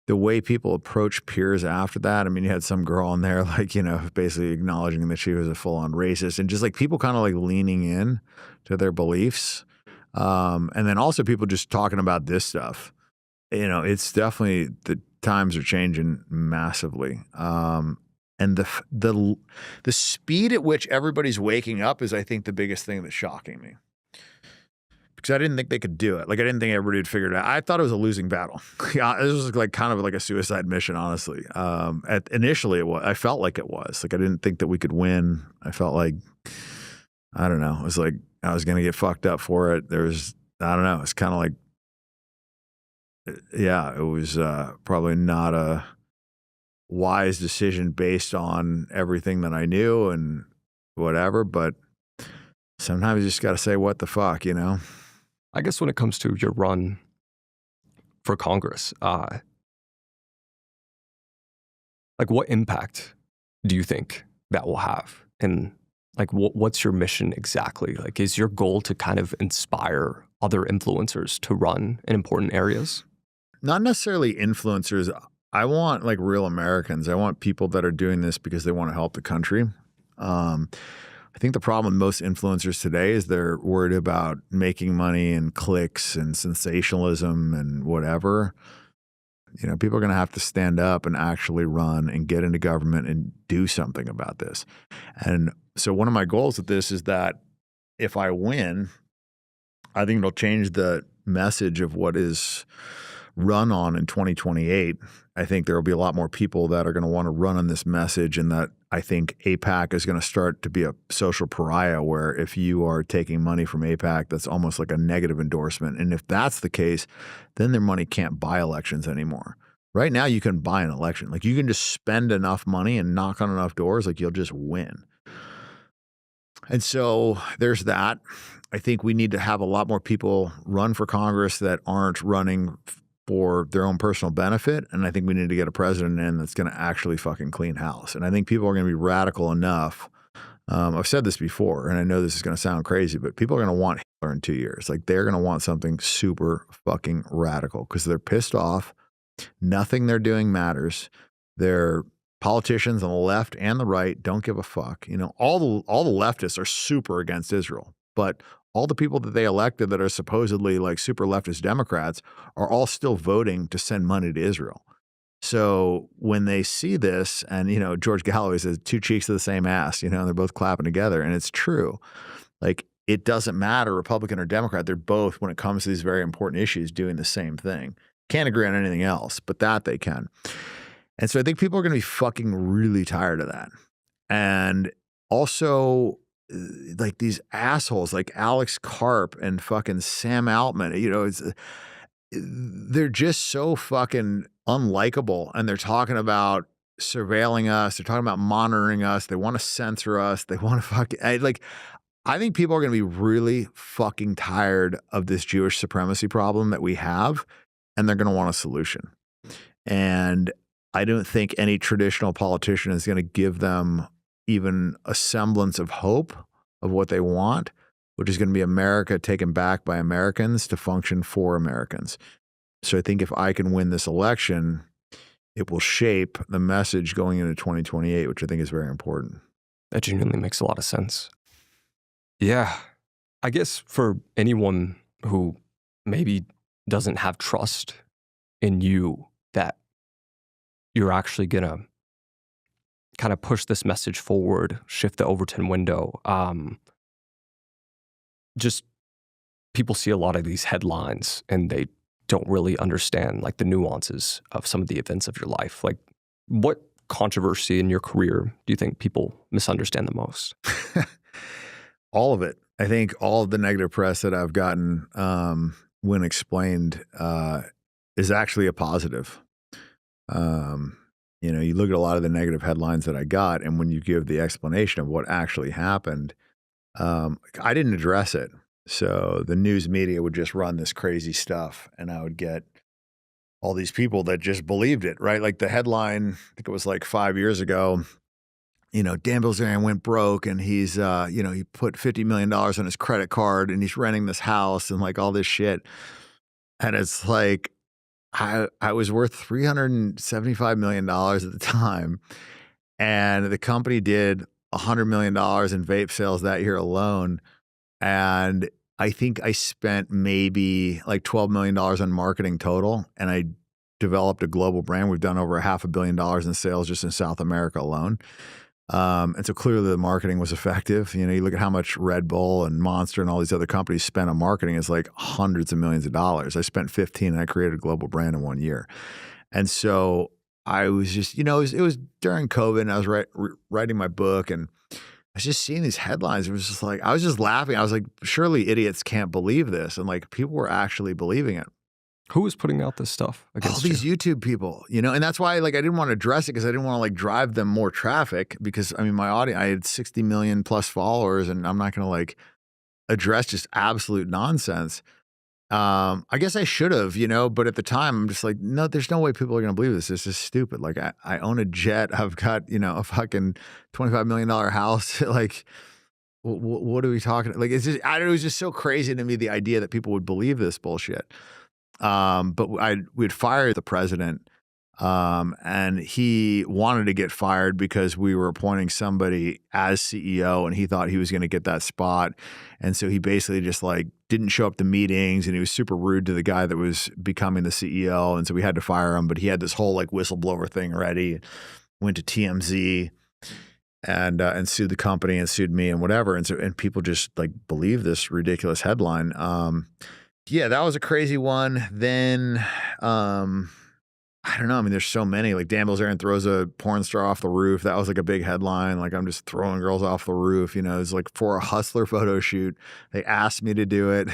the way people approached Piers after that, I mean, you had some girl in there, like, you know, basically acknowledging that she was a full on racist and just like people kind of like leaning in to their beliefs. And then also people just talking about this stuff. You know, it's definitely, the times are changing massively. And the speed at which everybody's waking up is, I think, the biggest thing that's shocking me. Because I didn't think they could do it. Like, I didn't think everybody had figured it out. I thought it was a losing battle. Yeah, this was like kind of like a suicide mission, honestly. Initially, I felt like it was. Like, I didn't think that we could win. I felt like, I don't know. It was like I was going to get fucked up for it. There was, I don't know. It's kind of like, yeah, it was probably not a wise decision based on everything that I knew and whatever. But sometimes you just got to say, what the fuck, you know? I guess when it comes to your run for Congress, like what impact do you think that will have? And like, what's your mission exactly? Like, is your goal to kind of inspire other influencers to run in important areas? Not necessarily influencers. I want like real Americans. I want people that are doing this because they want to help the country. I think the problem with most influencers today is they're worried about making money and clicks and sensationalism and whatever. You know, people are going to have to stand up and actually run and get into government and do something about this. And so one of my goals with this is that if I win, I think it'll change the message of what is run on in 2028. I think there will be a lot more people that are going to want to run on this message, and that I think AIPAC is going to start to be a social pariah where if you are taking money from AIPAC, that's almost like a negative endorsement. And if that's the case, then their money can't buy elections anymore. Right now, you can buy an election. Like, you can just spend enough money and knock on enough doors, like you'll just win. And so there's that. I think we need to have a lot more people run for Congress that aren't running for their own personal benefit. And I think we need to get a president in that's going to actually fucking clean house. And I think people are going to be radical enough. I've said this before, and I know this is going to sound crazy, but people are going to want Hitler in 2 years. Like, they're going to want something super fucking radical because they're pissed off. Nothing they're doing matters. Their politicians on the left and the right don't give a fuck. You know, all the leftists are super against Israel, but all the people that they elected that are supposedly like super leftist Democrats are all still voting to send money to Israel. So when they see this, and, you know, George Galloway says 2 cheeks of the same ass, you know, they're both clapping together, and it's true. Like, it doesn't matter, Republican or Democrat, they're both, when it comes to these very important issues, doing the same thing. Can't agree on anything else, but that they can. And so I think people are going to be fucking really tired of that. And also, like, these assholes like Alex Karp and fucking Sam Altman, you know, they're just so fucking unlikable. And they're talking about surveilling us. They're talking about monitoring us. They want to censor us. They want to I think people are going to be really fucking tired of this Jewish supremacy problem that we have, and they're going to want a solution. And I don't think any traditional politician is going to give them even a semblance of hope of what they want, which is going to be America taken back by Americans to function for Americans. So I think if I can win this election, it will shape the message going into 2028, which I think is very important. That genuinely makes a lot of sense. Yeah. I guess for anyone who maybe doesn't have trust in you that you're actually going to kind of push this message forward, shift the Overton window. Just people see a lot of these headlines and they don't really understand like the nuances of some of the events of your life. Like, what controversy in your career do you think people misunderstand the most? All of it. I think all of the negative press that I've gotten when explained is actually a positive. You know, you look at a lot of the negative headlines that I got, and when you give the explanation of what actually happened, I didn't address it. So the news media would just run this crazy stuff, and I would get all these people that just believed it, right? Like the headline, I think it was like 5 years ago, Dan Bilzerian went broke and he's, he put $50 million on his credit card and he's renting this house and like all this shit. And it's like, I was worth $375 million at the time. And the company did $100 million in vape sales that year alone. And I think I spent maybe like $12 million on marketing total. And I developed a global brand. We've done over $500 million in sales just in South America alone. And so clearly the marketing was effective. You look at how much Red Bull and Monster and all these other companies spent on marketing. It's like hundreds of millions of dollars. I spent 15 and I created a global brand in 1 year. And so I was just, it was during COVID and I was writing my book and I was just seeing these headlines. It was just like, I was just laughing. I was like, surely idiots can't believe this. And like people were actually believing it. Who was putting out this stuff against all these YouTube people, and that's why like I didn't want to address it because I didn't want to like drive them more traffic because I mean my audience, I had 60 million plus followers and I'm not going to like address just absolute nonsense. I guess I should have, but at the time I'm just like, no, there's no way people are going to believe this. This is stupid. Like I own a jet. I've got, a fucking $25 million we like, what are we talking? Like, it was just so crazy to me, the idea that people would believe this bullshit. But we'd fired the president, and he wanted to get fired because we were appointing somebody as CEO and he thought he was going to get that spot. And so he basically just like didn't show up to meetings and he was super rude to the guy that was becoming the CEO. And so we had to fire him, but he had this whole like whistleblower thing ready, went to TMZ and sued the company and sued me and whatever. And people just like believe this ridiculous headline. Yeah, that was a crazy one. Then, I don't know. I mean, there's so many. Like Dan Bilzerian throws a porn star off the roof. That was like a big headline. Like I'm just throwing girls off the roof. It's like for a Hustler photo shoot. They asked me to do it.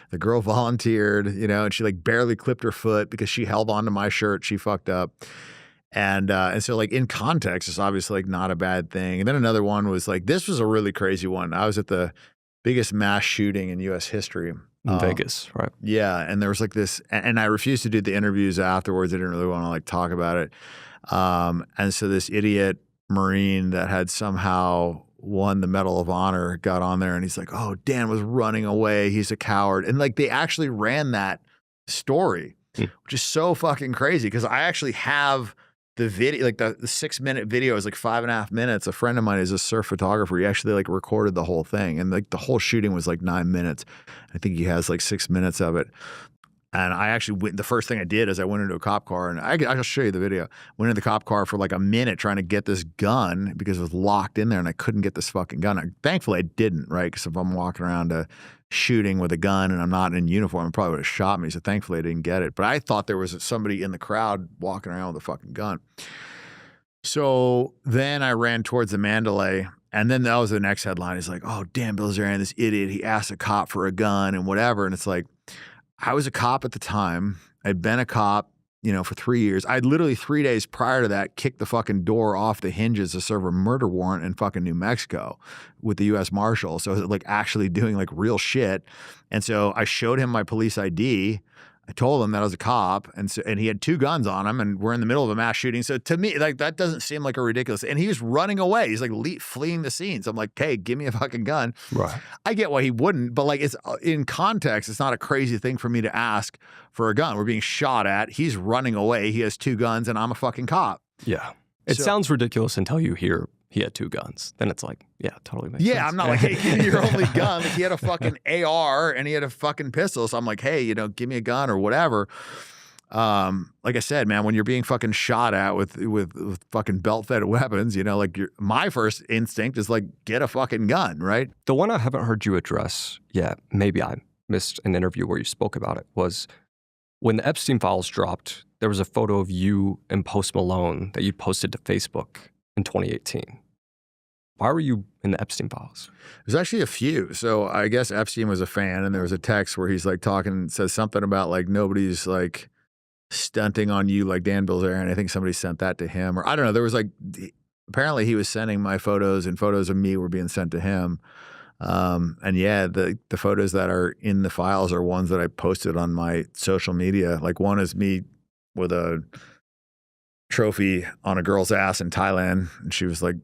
The girl volunteered. And she like barely clipped her foot because she held onto my shirt. She fucked up. And so like in context, it's obviously like not a bad thing. And then another one was like, this was a really crazy one. I was at the biggest mass shooting in U.S. history. In Vegas, right? Yeah, and there was like this, and I refused to do the interviews afterwards. I didn't really want to like talk about it. And so this idiot Marine that had somehow won the Medal of Honor got on there and he's like, oh, Dan was running away. He's a coward. And like they actually ran that story, which is so fucking crazy because I actually have the video, like the 6-minute video is like 5.5 minutes. A friend of mine is a surf photographer. He actually like recorded the whole thing. And like the whole shooting was like 9 minutes. I think he has like 6 minutes of it. And I actually went, the first thing I did is I went into a cop car and I'll show you the video. Went into the cop car for like a minute trying to get this gun because it was locked in there and I couldn't get this fucking gun. Thankfully I didn't, right? Because if I'm walking around shooting with a gun and I'm not in uniform, it probably would have shot me. So thankfully I didn't get it. But I thought there was somebody in the crowd walking around with a fucking gun. So then I ran towards the Mandalay. And then that was the next headline. He's like, oh, Dan Bilzerian, this idiot, he asked a cop for a gun and whatever. And it's like, I was a cop at the time. I'd been a cop, for 3 years. I'd literally 3 days prior to that kicked the fucking door off the hinges to serve a murder warrant in fucking New Mexico with the U.S. Marshal. So like actually doing like real shit. And so I showed him my police ID. I told him that I was a cop, and he had 2 guns on him, and we're in the middle of a mass shooting. So to me, like that doesn't seem like a ridiculous. And he was running away. He's like fleeing the scene. So I'm like, hey, give me a fucking gun. Right. I get why he wouldn't, but like it's in context, it's not a crazy thing for me to ask for a gun. We're being shot at. He's running away. He has 2 guns, and I'm a fucking cop. Yeah. It sounds ridiculous until you hear he had 2 guns. Then it's like, yeah, totally makes sense. Yeah, I'm not like, hey, give me your only gun. Like he had a fucking AR and he had a fucking pistol. So I'm like, hey, give me a gun or whatever. Like I said, man, when you're being fucking shot at with fucking belt-fed weapons, like my first instinct is like, get a fucking gun, right? The one I haven't heard you address yet, maybe I missed an interview where you spoke about it, was when the Epstein files dropped, there was a photo of you and Post Malone that you posted to Facebook in 2018. Why were you in the Epstein files? There's actually a few. So I guess Epstein was a fan, and there was a text where he's like talking, says something about like nobody's like stunting on you like Dan Bilzerian. I think somebody sent that to him, or I don't know. There was like apparently he was sending my photos, and photos of me were being sent to him. And yeah, the photos that are in the files are ones that I posted on my social media. Like one is me with a trophy on a girl's ass in Thailand, and she was like,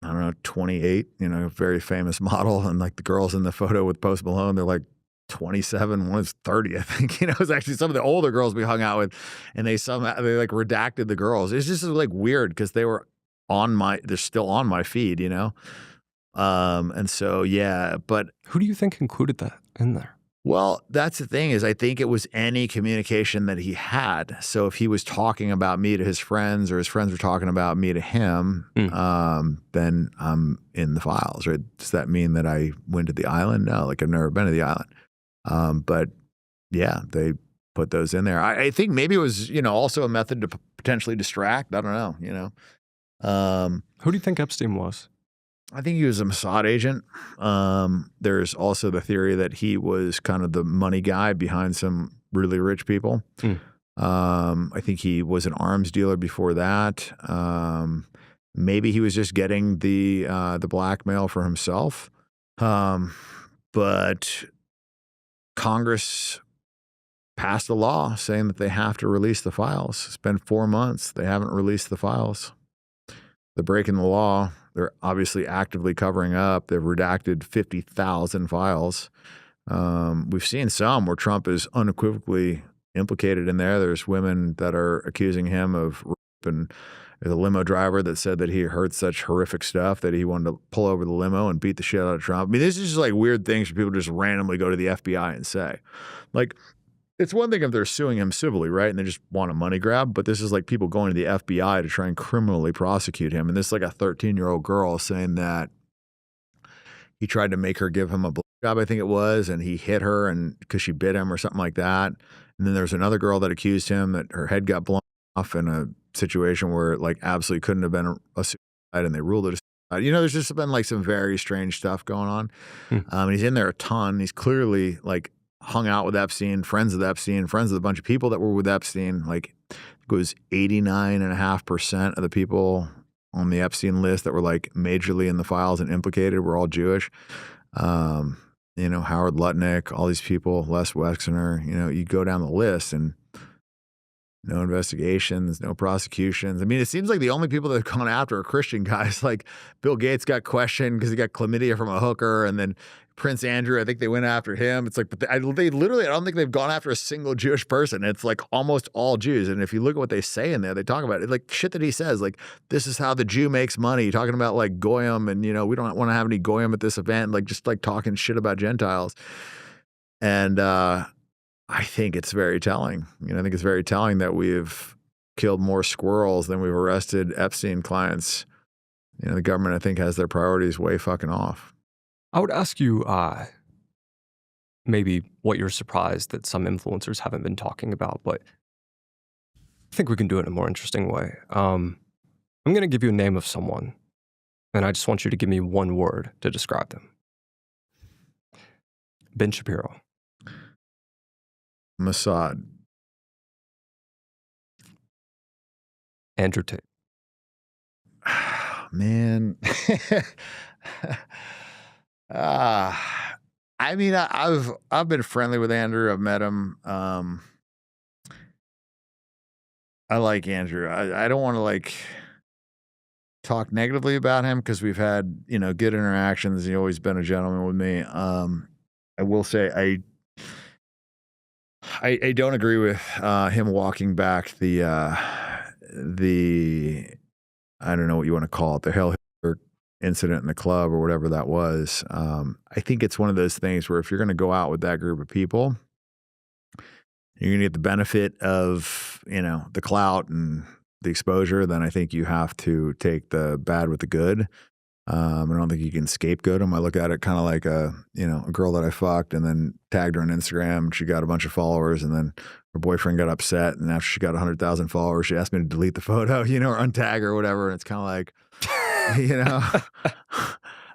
I don't know, 28, very famous model. And like the girls in the photo with Post Malone, they're like 27, one is 30, I think. It was actually some of the older girls we hung out with, and they like redacted the girls. It's just like weird because they're still on my feed, and so yeah, but Who do you think included that in there? well, that's the thing is I think it was any communication that he had. So if he was talking about me to his friends or his friends were talking about me to him, then I'm in the files, right? Does that mean that I went to the island? No, like I've never been to the island. But yeah, they put those in there. I think maybe it was, also a method to potentially distract. I don't know, Who do you think Epstein was? I think he was a Mossad agent. There's also the theory that he was kind of the money guy behind some really rich people. I think he was an arms dealer before that. Maybe he was just getting the blackmail for himself. But Congress passed a law saying that they have to release the files. It's been 4 months. They haven't released the files. They're breaking the law. They're obviously actively covering up. They've redacted 50,000 files. We've seen some where Trump is unequivocally implicated in there. There's women that are accusing him of rape, and there's a limo driver that said that he heard such horrific stuff that he wanted to pull over the limo and beat the shit out of Trump. I mean, this is just like weird things for people to just randomly go to the FBI and say. Like, it's one thing if they're suing him civilly, right? And they just want a money grab. But this is like people going to the FBI to try and criminally prosecute him. And this is like a 13-year-old girl saying that he tried to make her give him a blowjob, I think it was, and he hit her and because she bit him or something like that. And then there's another girl that accused him that her head got blown off in a situation where it like absolutely couldn't have been a suicide, and they ruled it a suicide. There's just been like some very strange stuff going on. And he's in there a ton. He's clearly like hung out with Epstein, friends with Epstein, friends with a bunch of people that were with Epstein. Like it was 89.5% of the people on the Epstein list that were like majorly in the files and implicated were all Jewish. Howard Lutnick, all these people, Les Wexner, you go down the list and no investigations, no prosecutions. I mean, it seems like the only people that have gone after are Christian guys. Like Bill Gates got questioned because he got chlamydia from a hooker, and then Prince Andrew, I think they went after him. It's like, but they literally, I don't think they've gone after a single Jewish person. It's like almost all Jews. And if you look at what they say in there, they talk about it, like shit that he says, like, this is how the Jew makes money, talking about like Goyim and, we don't want to have any Goyim at this event, like just like talking shit about Gentiles. And I think it's very telling. I think it's very telling that we've killed more squirrels than we've arrested Epstein clients. The government, I think, has their priorities way fucking off. I would ask you maybe what you're surprised that some influencers haven't been talking about, but I think we can do it in a more interesting way. I'm going to give you a name of someone, and I just want you to give me one word to describe them. Ben Shapiro. Mossad. Andrew Tate. Man. I mean, I've been friendly with Andrew. I've met him. I like Andrew. I don't want to like talk negatively about him because we've had, good interactions. He's always been a gentleman with me. I will say I don't agree with him walking back the I don't know what you want to call it, the Hell Hitler incident in the club or whatever that was. I think it's one of those things where if you're going to go out with that group of people, you're going to get the benefit of, the clout and the exposure, then I think you have to take the bad with the good. I don't think you can scapegoat them. I look at it kind of like a girl that I fucked and then tagged her on Instagram. She got a bunch of followers, and then her boyfriend got upset. And after she got 100,000 followers, she asked me to delete the photo, or untag her or whatever. And it's kind of like,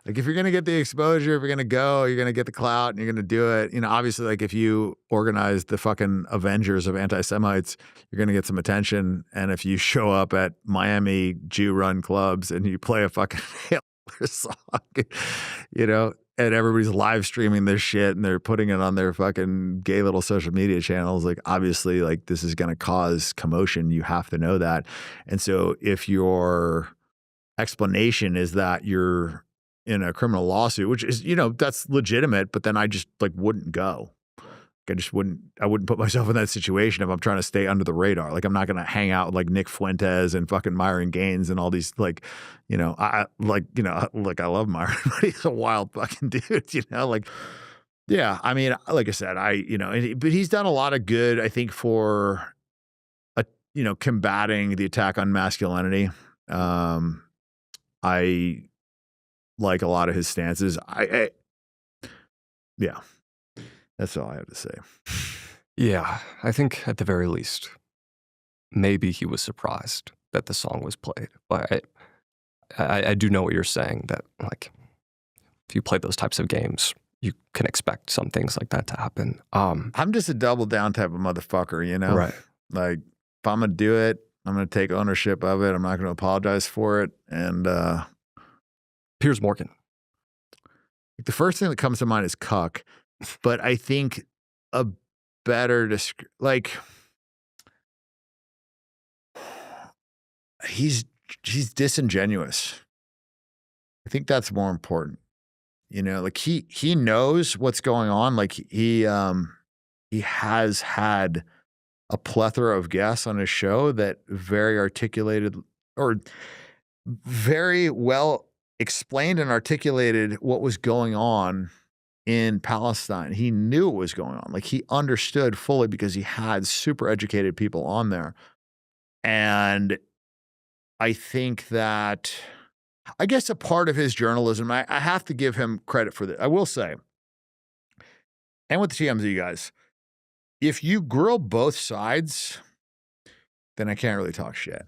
like if you're going to get the exposure, if you're going to go, you're going to get the clout and you're going to do it. Obviously, like if you organize the fucking Avengers of anti-Semites, you're going to get some attention. And if you show up at Miami Jew-run clubs and you play a fucking song, and everybody's live streaming this shit and they're putting it on their fucking gay little social media channels. Like, obviously, like, this is going to cause commotion. You have to know that. And so if your explanation is that you're in a criminal lawsuit, which is, that's legitimate, but then I just like wouldn't go. I wouldn't put myself in that situation if I'm trying to stay under the radar. Like, I'm not going to hang out with like Nick Fuentes and fucking Myron Gaines and all these like, I love Myron, but he's a wild fucking dude, like, yeah. I mean, like I said, but he's done a lot of good, I think, for, combating the attack on masculinity. I like a lot of his stances. Yeah. That's all I have to say. Yeah, I think at the very least, maybe he was surprised that the song was played. But I do know what you're saying, that like if you play those types of games, you can expect some things like that to happen. I'm just a double down type of motherfucker, Right. Like, if I'm gonna do it, I'm gonna take ownership of it. I'm not gonna apologize for it. And Piers Morgan. the first thing that comes to mind is cuck. But I think a better he's disingenuous. I think that's more important. Like he knows what's going on. Like he has had a plethora of guests on his show that very articulated or very well explained and articulated what was going on in Palestine. He knew what was going on. Like, he understood fully because he had super educated people on there. And I think that, I guess a part of his journalism, I have to give him credit for this. I will say, and with the TMZ guys, if you grill both sides, then I can't really talk shit,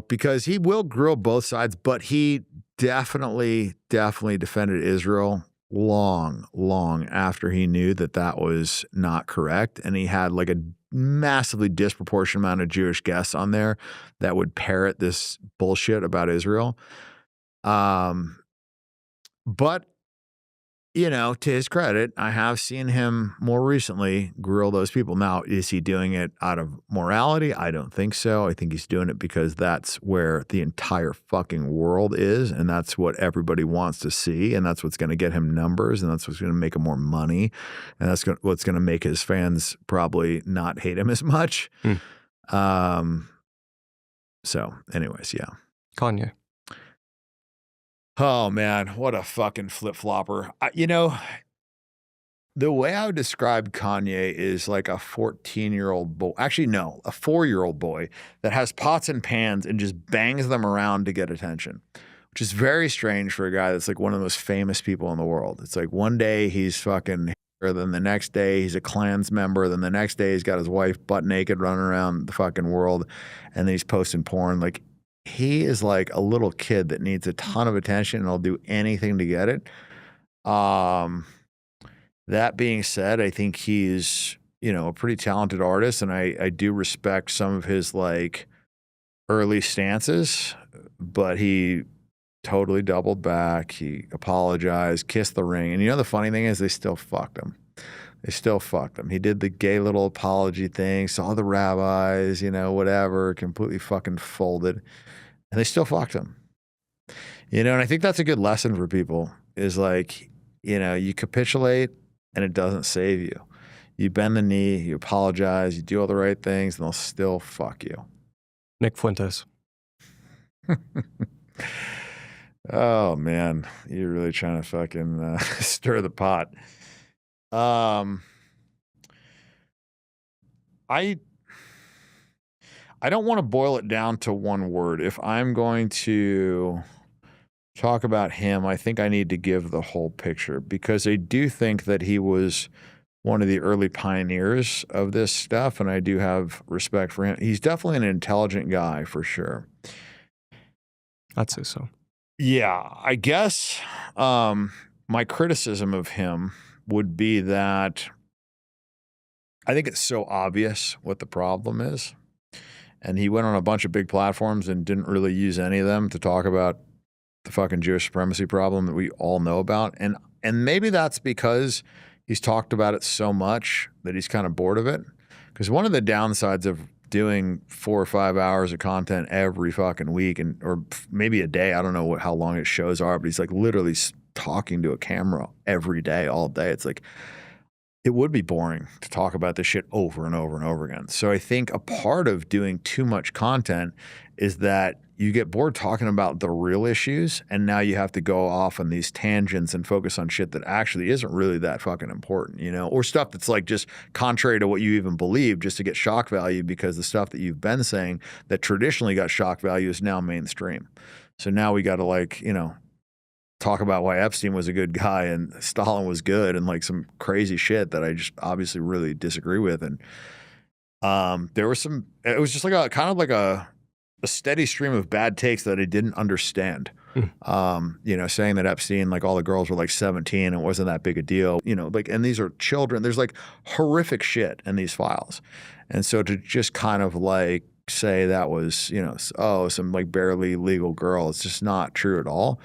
because he will grill both sides, but he definitely defended Israel long after he knew that was not correct. And he had like a massively disproportionate amount of Jewish guests on there that would parrot this bullshit about Israel. But, to his credit, I have seen him more recently grill those people. Now, is he doing it out of morality? I don't think so. I think he's doing it because that's where the entire fucking world is, and that's what everybody wants to see, and that's what's going to get him numbers, and that's what's going to make him more money, and that's what's going to make his fans probably not hate him as much. So, anyways, yeah. Kanye. Oh, man, what a fucking flip-flopper. The way I would describe Kanye is like a 14-year-old boy. Actually, no, a 4-year-old boy that has pots and pans and just bangs them around to get attention, which is very strange for a guy that's like one of the most famous people in the world. It's like one day he's fucking here, then the next day he's a Klans member, then the next day he's got his wife butt naked running around the fucking world, and then he's posting porn. Like, he is like a little kid that needs a ton of attention and will do anything to get it. That being said, I think he's, a pretty talented artist, and I do respect some of his like early stances, but he totally doubled back. He apologized, kissed the ring. And the funny thing is they still fucked him. He did the gay little apology thing, saw the rabbis, whatever, completely fucking folded. And they still fucked him. And I think that's a good lesson for people is like, you capitulate and it doesn't save you. You bend the knee, you apologize, you do all the right things, and they'll still fuck you. Nick Fuentes. Oh, man. You're really trying to fucking stir the pot. I don't want to boil it down to one word. If I'm going to talk about him, I think I need to give the whole picture because I do think that he was one of the early pioneers of this stuff, and I do have respect for him. He's definitely an intelligent guy for sure. I'd say so. Yeah, I guess my criticism of him would be that I think it's so obvious what the problem is. And he went on a bunch of big platforms and didn't really use any of them to talk about the fucking Jewish supremacy problem that we all know about. And And maybe that's because he's talked about it so much that he's kind of bored of it. Because one of the downsides of doing 4 or 5 hours of content every fucking week or maybe a day, I don't know how long his shows are, but he's like literally talking to a camera every day, all day. It's like, it would be boring to talk about this shit over and over and over again. So I think a part of doing too much content is that you get bored talking about the real issues, and now you have to go off on these tangents and focus on shit that actually isn't really that fucking important, you know, or stuff that's like just contrary to what you even believe, just to get shock value, because the stuff that you've been saying that traditionally got shock value is now mainstream. So now we got to, like, you know, talk about why Epstein was a good guy and Stalin was good and like some crazy shit that I just obviously really disagree with. And there was some, it was just like a kind of like a steady stream of bad takes that I didn't understand. You know, saying that Epstein, like all the girls were like 17 and it wasn't that big a deal, you know, like, and these are children. There's like horrific shit in these files. And so to just kind of like say that was, you know, oh, some like barely legal girl, it's just not true at all.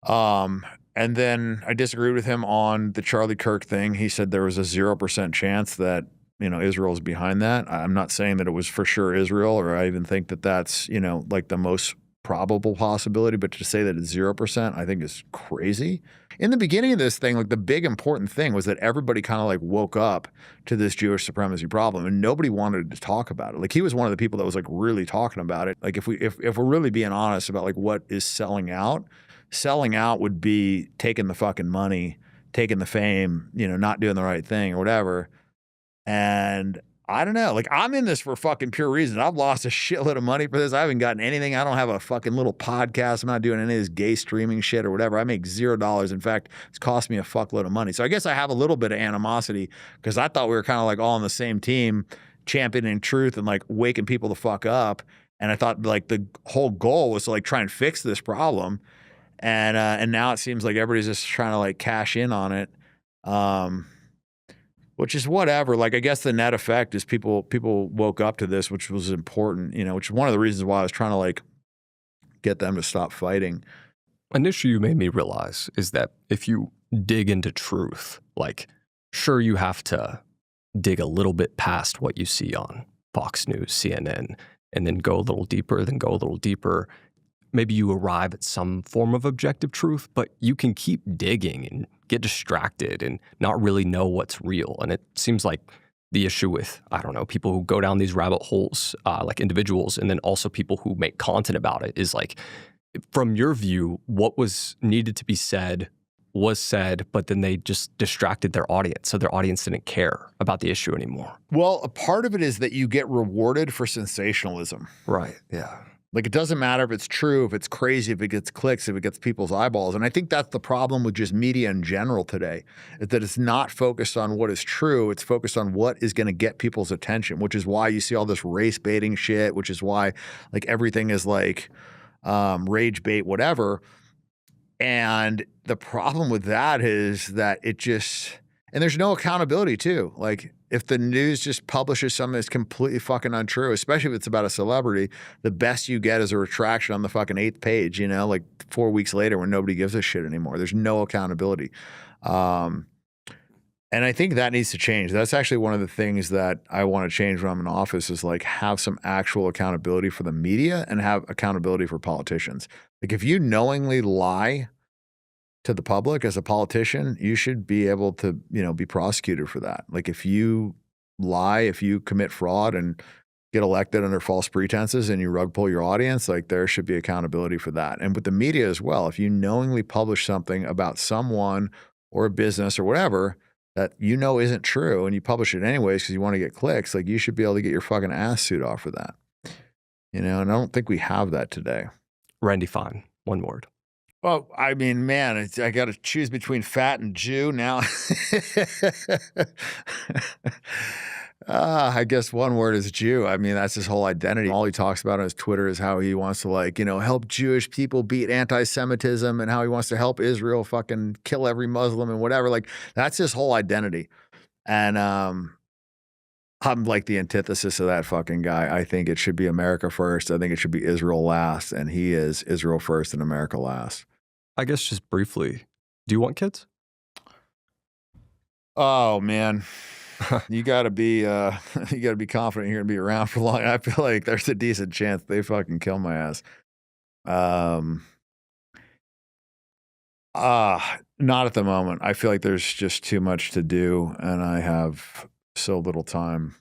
And then I disagreed with him on the Charlie Kirk thing. He said there was a 0% chance that, you know, Israel's behind that. I'm not saying that it was for sure Israel, or I even think that that's, you know, like the most probable possibility, but to say that it's 0%, I think is crazy. In the beginning of this thing, like the big important thing was that everybody kind of like woke up to this Jewish supremacy problem and nobody wanted to talk about it. Like he was one of the people that was like really talking about it. Like if we're really being honest about like what is selling out would be taking the fucking money, taking the fame, you know, not doing the right thing or whatever. And I don't know, like I'm in this for fucking pure reason. I've lost a shitload of money for this. I haven't gotten anything. I don't have a fucking little podcast. I'm not doing any of this gay streaming shit or whatever. I make $0. In fact, it's cost me a fuckload of money. So I guess I have a little bit of animosity because I thought we were kind of like all on the same team, championing truth and like waking people the fuck up. And I thought like the whole goal was to like try and fix this problem. And now it seems like everybody's just trying to like cash in on it, which is whatever. Like I guess the net effect is people woke up to this, which was important, you know, which is one of the reasons why I was trying to like get them to stop fighting. An issue you made me realize is that if you dig into truth, like sure you have to dig a little bit past what you see on Fox News, CNN, and then go a little deeper, then go a little deeper. Maybe you arrive at some form of objective truth, but you can keep digging and get distracted and not really know what's real. And it seems like the issue with, I don't know, people who go down these rabbit holes, like individuals, and then also people who make content about it is like, from your view, what was needed to be said was said, but then they just distracted their audience. So their audience didn't care about the issue anymore. Well, a part of it is that you get rewarded for sensationalism. Right, yeah. Like, it doesn't matter if it's true, if it's crazy, if it gets clicks, if it gets people's eyeballs. And I think that's the problem with just media in general today, is that it's not focused on what is true. It's focused on what is going to get people's attention, which is why you see all this race baiting shit, which is why like everything is like rage bait, whatever. And the problem with that is that it just, and there's no accountability too. Like, if the news just publishes something that's completely fucking untrue, especially if it's about a celebrity, the best you get is a retraction on the fucking 8th page, you know, like 4 weeks later when nobody gives a shit anymore. There's no accountability. And I think that needs to change. That's actually one of the things that I want to change when I'm in office is like have some actual accountability for the media and have accountability for politicians. Like if you knowingly lie to the public as a politician, you should be able to, you know, be prosecuted for that. Like if you lie, if you commit fraud and get elected under false pretenses and you rug pull your audience, like there should be accountability for that. And with the media as well, if you knowingly publish something about someone or a business or whatever that you know isn't true and you publish it anyways because you want to get clicks, like you should be able to get your fucking ass suit off for that. You know, and I don't think we have that today. Randy Fine, one word. Well, I mean, man, I got to choose between fat and Jew now. I guess one word is Jew. I mean, that's his whole identity. All he talks about on his Twitter is how he wants to, like, you know, help Jewish people beat anti-Semitism and how he wants to help Israel fucking kill every Muslim and whatever. Like, that's his whole identity. And I'm like the antithesis of that fucking guy. I think it should be America first. I think it should be Israel last. And he is Israel first and America last. I guess just briefly, Do you want kids? Oh man, you gotta be you gotta be confident you're gonna be around for long. I feel like there's a decent chance they fucking kill my ass. Um, not at the moment. I feel like there's just too much to do, and I have so little time.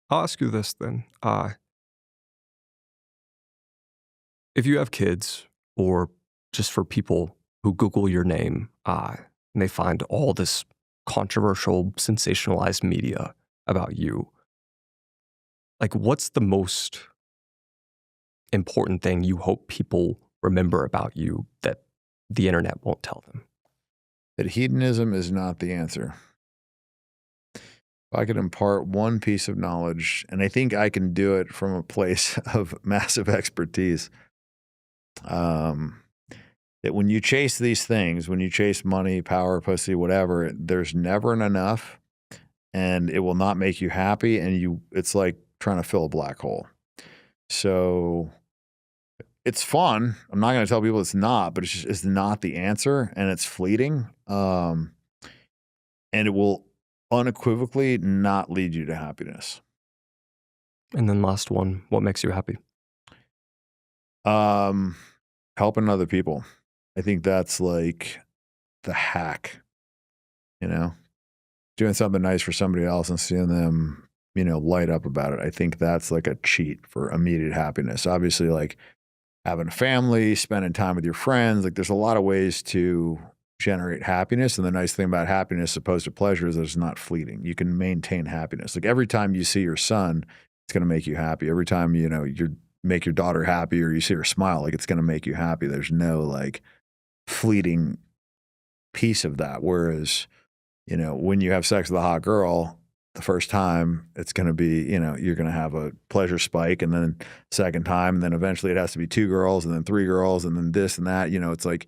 I'll ask you this then. If you have kids, or just for people who Google your name and they find all this controversial, sensationalized media about you, like what's the most important thing you hope people remember about you that the internet won't tell them? That hedonism is not the answer. If I could impart one piece of knowledge, and I think I can do it from a place of massive expertise, that when you chase these things, when you chase money, power, pussy, whatever, there's never an enough, and it will not make you happy, and it's like trying to fill a black hole. So it's fun. I'm not going to tell people it's not, but it's not the answer, and it's fleeting. And it will unequivocally not lead you to happiness. And then last one, what makes you happy? Helping other people. I think that's like the hack, doing something nice for somebody else and seeing them, light up about it. I think that's like a cheat for immediate happiness. Obviously, like having a family, spending time with your friends, like there's a lot of ways to generate happiness. And the nice thing about happiness opposed to pleasure is that it's not fleeting. You can maintain happiness. Like every time you see your son, it's going to make you happy. Every time, you make your daughter happy or you see her smile, like it's going to make you happy. There's no like fleeting piece of that. Whereas, when you have sex with a hot girl, the first time it's going to be, you're going to have a pleasure spike, and then second time, and then eventually it has to be 2 girls and then 3 girls and then this and that. It's like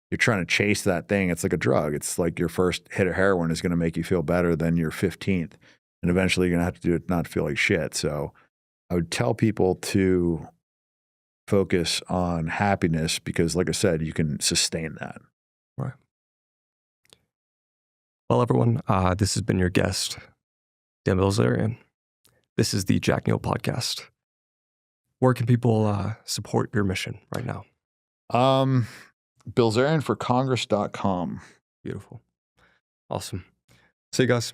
you're trying to chase that thing. It's like a drug. It's like your first hit of heroin is going to make you feel better than your 15th. And eventually you're going to have to do it not to feel like shit. So I would tell people to focus on happiness because, like I said, you can sustain that. Right. Well, everyone, this has been your guest, Bilzerian. This is the Jack Neel podcast. Where can people support your mission right now? Bilzerianforcongress.com. Beautiful. Awesome. See you guys.